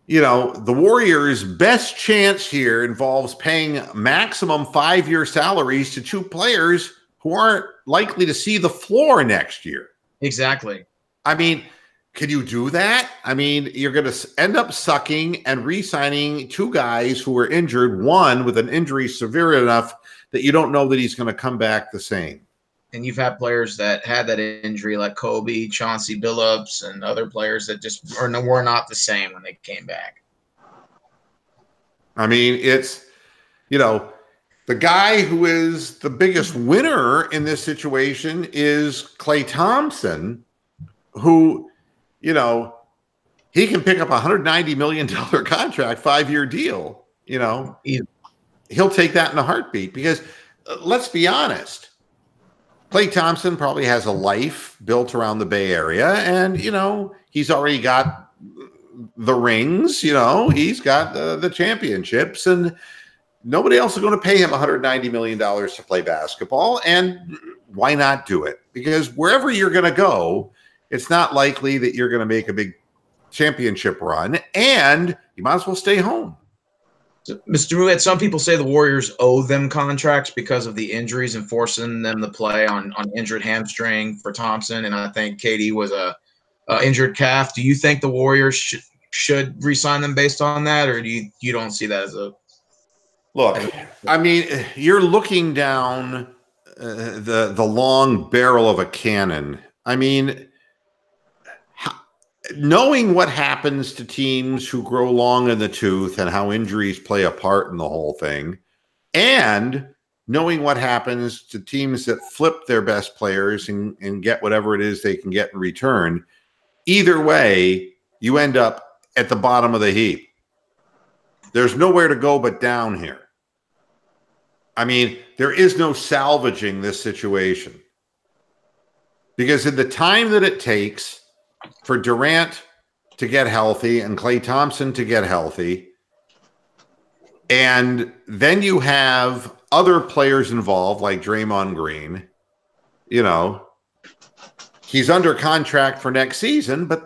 You know, the Warriors' best chance here involves paying maximum 5-year salaries to 2 players who aren't likely to see the floor next year. Exactly. I mean, can you do that? I mean, you're going to end up sucking and re-signing two guys who are injured, one with an injury severe enough that you don't know that he's going to come back the same. And you've had players that had that injury, like Kobe, Chauncey Billups, and other players that just were not the same when they came back. I mean, it's, the guy who is the biggest winner in this situation is Klay Thompson, who, he can pick up a $190 million contract, 5-year deal. He'll take that in a heartbeat because let's be honest. Klay Thompson probably has a life built around the Bay Area, and, he's already got the rings, he's got the championships, and nobody else is going to pay him $190 million to play basketball. And why not do it? Because wherever you're going to go, it's not likely that you're going to make a big championship run, and you might as well stay home. So, Mr. Mouet, some people say the Warriors owe them contracts because of the injuries and forcing them to play on injured hamstring for Thompson, and I think KD was a injured calf. Do you think the Warriors should re-sign them based on that, or do you don't see that as a look? I mean, you're looking down the long barrel of a cannon. I mean, knowing what happens to teams who grow long in the tooth and how injuries play a part in the whole thing, and knowing what happens to teams that flip their best players and get whatever it is they can get in return, either way, you end up at the bottom of the heap. There's nowhere to go but down here. I mean, there is no salvaging this situation. Because in the time that it takes for Durant to get healthy and Klay Thompson to get healthy, and then you have other players involved like Draymond Green, he's under contract for next season, but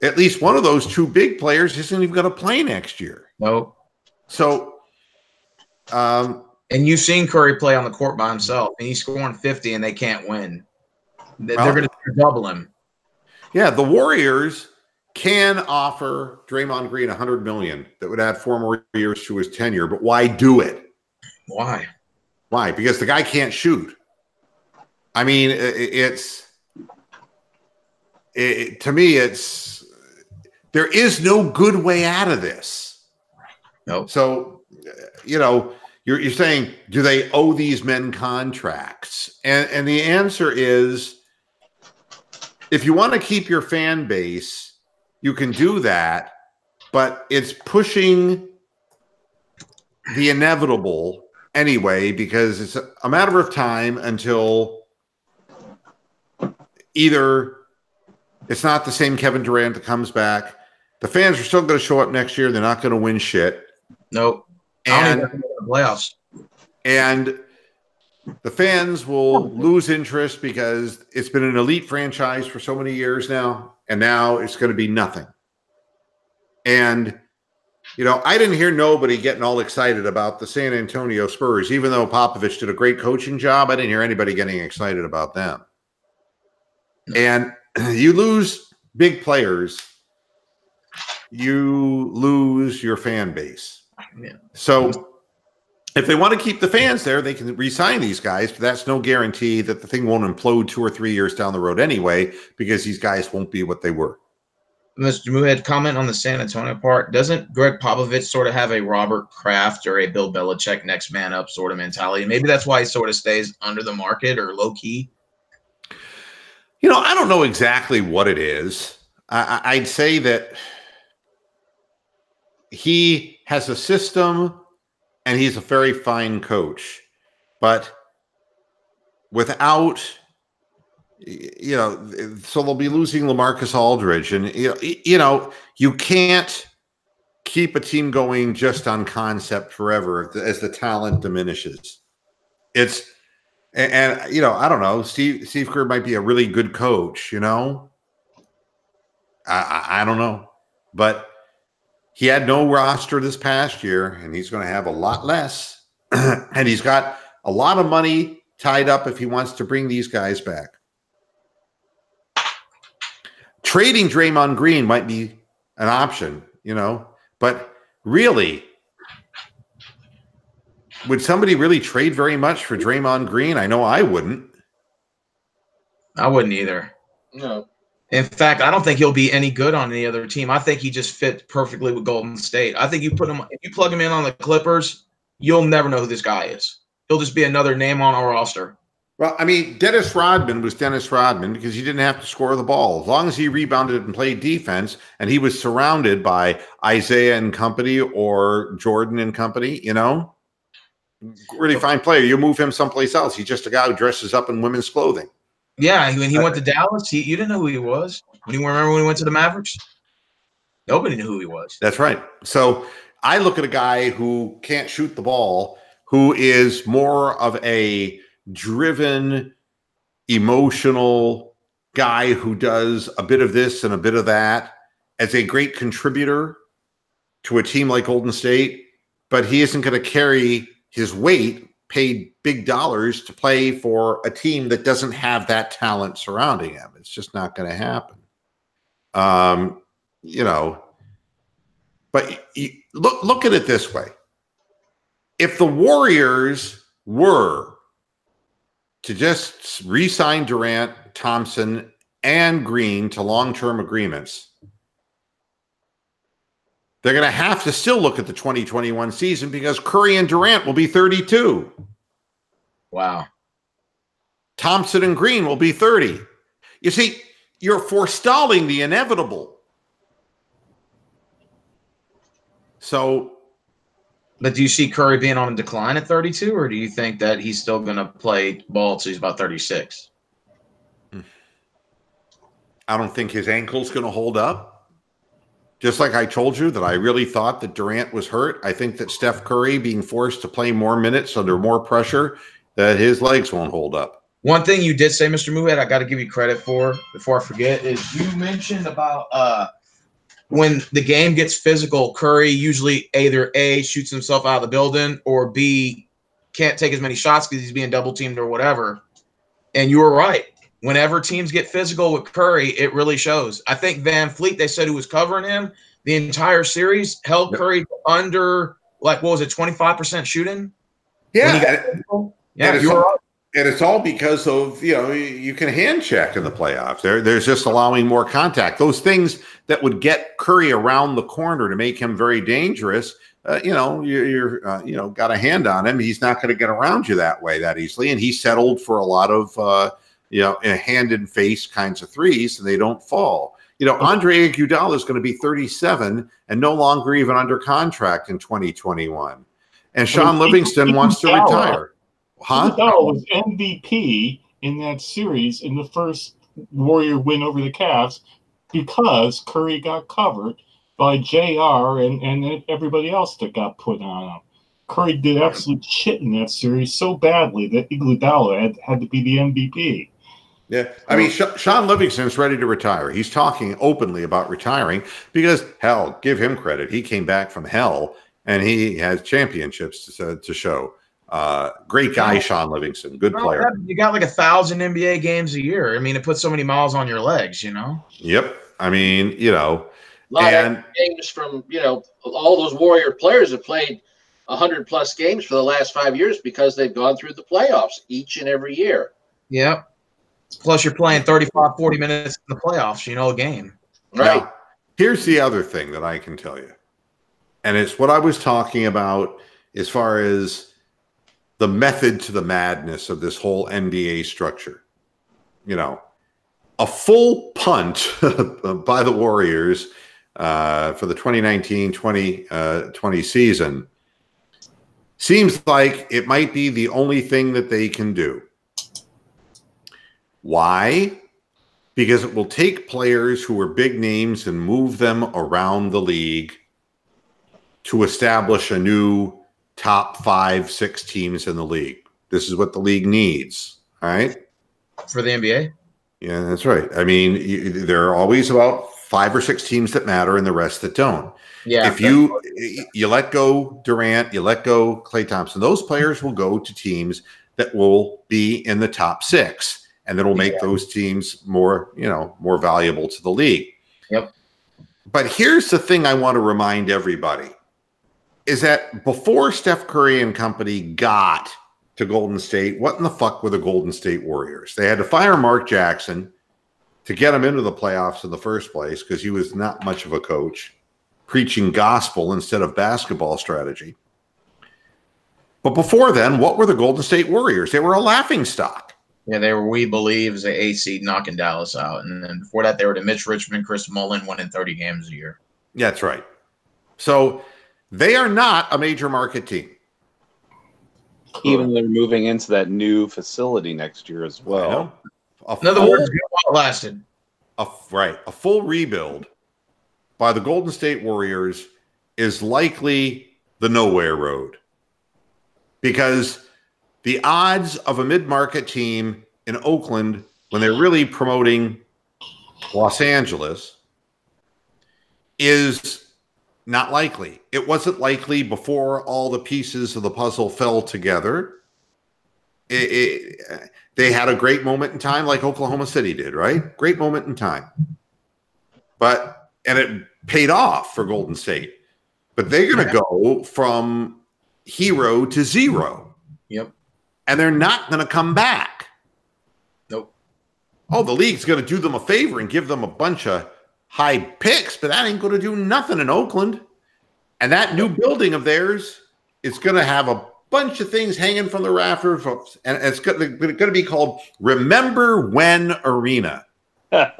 at least one of those two big players isn't even going to play next year. No. So, and you've seen Curry play on the court by himself, and he's scoring 50 and they can't win. They're going to double him. Yeah, the Warriors can offer Draymond Green $100 million that would add 4 more years to his tenure, but why do it? Why? Why? Because the guy can't shoot. I mean, to me, there is no good way out of this. No. So, you're saying, do they owe these men contracts? And the answer is, if you want to keep your fan base, you can do that, but it's pushing the inevitable anyway, because it's a matter of time until either it's not the same Kevin Durant that comes back. The fans are still going to show up next year. They're not going to win shit. Nope. And the playoffs. And the fans will lose interest because it's been an elite franchise for so many years now, and now it's going to be nothing. And, I didn't hear nobody getting all excited about the San Antonio Spurs, even though Popovich did a great coaching job. I didn't hear anybody getting excited about them. And you lose big players, you lose your fan base. Yeah. So if they want to keep the fans there, they can re-sign these guys, but that's no guarantee that the thing won't implode 2 or 3 years down the road anyway, because these guys won't be what they were. Mr. Mouet, comment on the San Antonio part. Doesn't Greg Popovich sort of have a Robert Kraft or a Bill Belichick next man up sort of mentality? Maybe that's why he sort of stays under the market or low key. I don't know exactly what it is. I'd say that he has a system and he's a very fine coach, but without, so they'll be losing LaMarcus Aldridge, and you can't keep a team going just on concept forever as the talent diminishes. And I don't know. Steve Kerr might be a really good coach. I don't know, but he had no roster this past year, and he's going to have a lot less. And he's got a lot of money tied up if he wants to bring these guys back. Trading Draymond Green might be an option, but really, would somebody really trade very much for Draymond Green? I know I wouldn't. I wouldn't either. No. In fact, I don't think he'll be any good on any other team. I think he just fit perfectly with Golden State. I think if you plug him in on the Clippers, you'll never know who this guy is. He'll just be another name on our roster. Well, I mean, Dennis Rodman was Dennis Rodman because he didn't have to score the ball. As long as he rebounded and played defense, and he was surrounded by Isaiah and company or Jordan and company, really fine player. You move him someplace else. He's just a guy who dresses up in women's clothing. Yeah, when he went to Dallas, you didn't know who he was. Remember when he went to the Mavericks? Nobody knew who he was. That's right. So I look at a guy who can't shoot the ball, who is more of a driven, emotional guy who does a bit of this and a bit of that as a great contributor to a team like Golden State, but he isn't going to carry his weight, paid big dollars to play for a team that doesn't have that talent surrounding him. It's just not going to happen. But look at it this way. If the Warriors were to just re-sign Durant, Thompson, and Green to long-term agreements, they're going to have to still look at the 2021 season because Curry and Durant will be 32. Wow. Thompson and Green will be 30. You see, you're forestalling the inevitable. So, but do you see Curry being on a decline at 32, or do you think that he's still going to play ball till he's about 36? I don't think his ankle's going to hold up. Just like I told you that I really thought that Durant was hurt, I think that Steph Curry being forced to play more minutes under more pressure, that his legs won't hold up. One thing you did say, Mr. Muhead, I got to give you credit for before I forget, is you mentioned about when the game gets physical, Curry usually either A, shoots himself out of the building, or B, can't take as many shots because he's being double teamed or whatever. And you were right. Whenever teams get physical with Curry, it really shows. I think Van Fleet, they said, who was covering him the entire series, held Curry under, 25% shooting. Yeah. Yeah, you were right. And it's all because of, you can hand check in the playoffs. There's just allowing more contact. Those things that would get Curry around the corner to make him very dangerous, you're got a hand on him. He's not going to get around you that way that easily. And he settled for a lot of, hand and face kinds of threes, and they don't fall. Andre Iguodala is going to be 37 and no longer even under contract in 2021. And Sean Livingston wants to retire. Iguodala was MVP in that series in the first Warrior win over the Cavs because Curry got covered by JR and everybody else that got put on him. Curry did absolute shit in that series so badly that Iguodala had to be the MVP. Yeah, I mean, Sean Livingston's ready to retire. He's talking openly about retiring because, hell, give him credit. He came back from hell, and he has championships to show. Great guy, Sean Livingston. Good player. You got 1,000 NBA games a year. I mean, it puts so many miles on your legs, Yep. I mean, a lot of games from, all those Warrior players have played 100-plus games for the last 5 years because they've gone through the playoffs each and every year. Yep. Plus, you're playing 35, 40 minutes in the playoffs, a game. Right. Now, here's the other thing that I can tell you. And it's what I was talking about as far as the method to the madness of this whole NBA structure. A full punt by the Warriors for the 2019-2020 season seems like it might be the only thing that they can do. Why? Because it will take players who are big names and move them around the league to establish a new top 5, 6 teams in the league. This is what the league needs. All right. For the NBA? Yeah, that's right. I mean, there are always about 5 or 6 teams that matter and the rest that don't. Yeah. If you let go Durant, you let go Klay Thompson, those players will go to teams that will be in the top 6, and that'll make those teams more, more valuable to the league. Yep. But here's the thing I want to remind everybody is that before Steph Curry and company got to Golden State, what in the fuck were the Golden State Warriors? They had to fire Mark Jackson to get him into the playoffs in the first place because he was not much of a coach, preaching gospel instead of basketball strategy. But before then, what were the Golden State Warriors? They were a laughingstock. Yeah, they were, we believe, as the 8th seed knocking Dallas out. And then before that, they were to Mitch Richmond, Chris Mullin, winning 30 games a year. Yeah, that's right. So they are not a major market team. Even though they're moving into that new facility next year as well. In other words, it lasted. A full rebuild by the Golden State Warriors is likely the nowhere road. Because the odds of a mid-market team in Oakland, when they're really promoting Los Angeles, is not likely. It wasn't likely before all the pieces of the puzzle fell together. They had a great moment in time like Oklahoma City did, right? Great moment in time. And it paid off for Golden State. But they're going to go from hero to zero. Yep. And they're not going to come back. Nope. Oh, the league's going to do them a favor and give them a bunch of high picks, but that ain't going to do nothing in Oakland. And that new building of theirs is going to have a bunch of things hanging from the rafters, and it's going to be called Remember When Arena. That's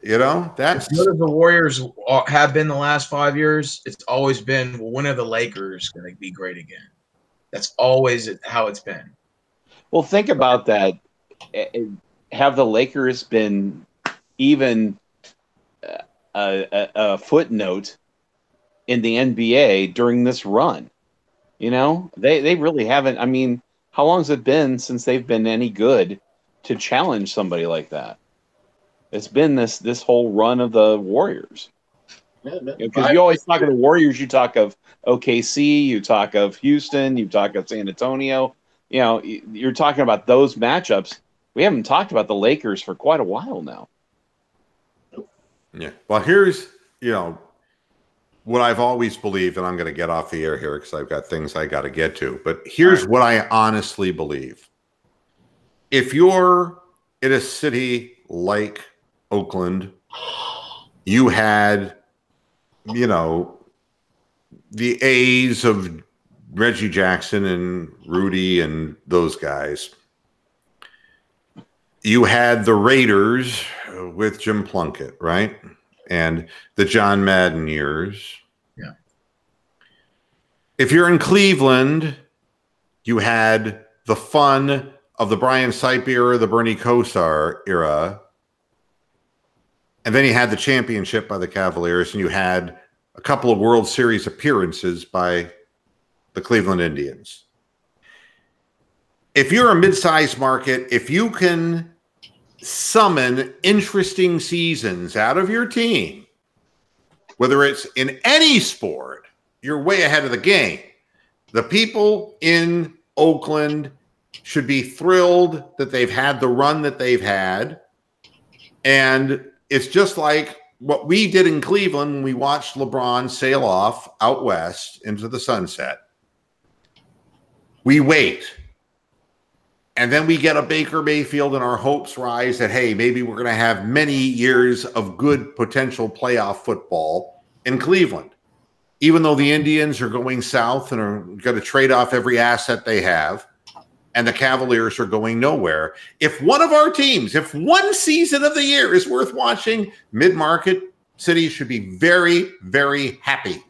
as good as the Warriors have been the last 5 years. It's always been, well, when are the Lakers going to be great again? That's always how it's been. Well, think about that. Have the Lakers been even a footnote in the NBA during this run? They really haven't. I mean, how long has it been since they've been any good to challenge somebody like that? It's been this whole run of the Warriors. Because you always talk of the Warriors, you talk of OKC, you talk of Houston, you talk of San Antonio. You're talking about those matchups. We haven't talked about the Lakers for quite a while now. Yeah. Well, here's, what I've always believed, and I'm going to get off the air here because I've got things I got to get to. But here's what I honestly believe. If you're in a city like Oakland, you had, the A's of Reggie Jackson and Rudy and those guys. You had the Raiders with Jim Plunkett, right? And the John Madden years. Yeah. If you're in Cleveland, you had the fun of the Brian Sipe era, the Bernie Kosar era. And then you had the championship by the Cavaliers, and you had a couple of World Series appearances by the Cleveland Indians. If you're a mid-sized market, if you can summon interesting seasons out of your team, whether it's in any sport, you're way ahead of the game. The people in Oakland should be thrilled that they've had the run that they've had. And it's just like what we did in Cleveland when we watched LeBron sail off out west into the sunset. We wait. And then we get a Baker Mayfield and our hopes rise that, hey, maybe we're going to have many years of good potential playoff football in Cleveland. Even though the Indians are going south and are going to trade off every asset they have, and the Cavaliers are going nowhere. If one of our teams, if one season of the year is worth watching, mid-market cities should be very, very happy.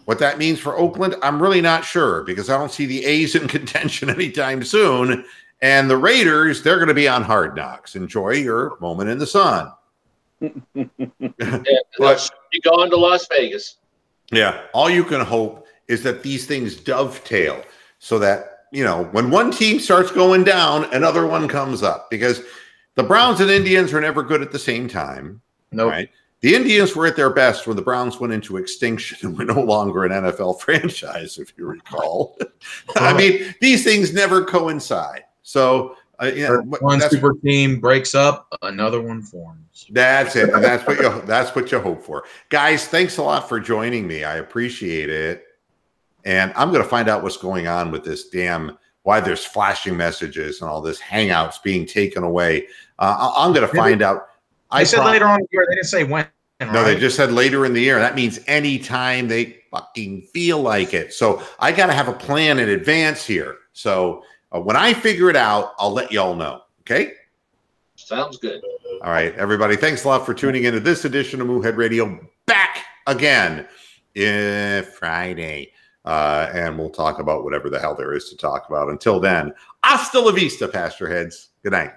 What that means for Oakland, I'm really not sure, because I don't see the A's in contention anytime soon. And the Raiders, they're going to be on Hard Knocks. Enjoy your moment in the sun. But you go on to Las Vegas. Yeah. All you can hope is that these things dovetail so that, when one team starts going down, another one comes up, because the Browns and Indians are never good at the same time. Nope. Right? The Indians were at their best when the Browns went into extinction and were no longer an NFL franchise, if you recall. I mean, these things never coincide. So, one super team breaks up, another one forms. That's it. And that's what you hope for. Guys, thanks a lot for joining me. I appreciate it. And I'm going to find out what's going on with this why there's flashing messages and all this Hangouts being taken away. I'm going to find out. They said later on in the year. They didn't say when. No, right? They just said later in the year. That means anytime they fucking feel like it. So I got to have a plan in advance here. So when I figure it out, I'll let y'all know. Okay? Sounds good. All right, everybody. Thanks a lot for tuning into this edition of Moohead Radio. Back again Friday. And we'll talk about whatever the hell there is to talk about. Until then, hasta la vista, Pastor Heads. Good night.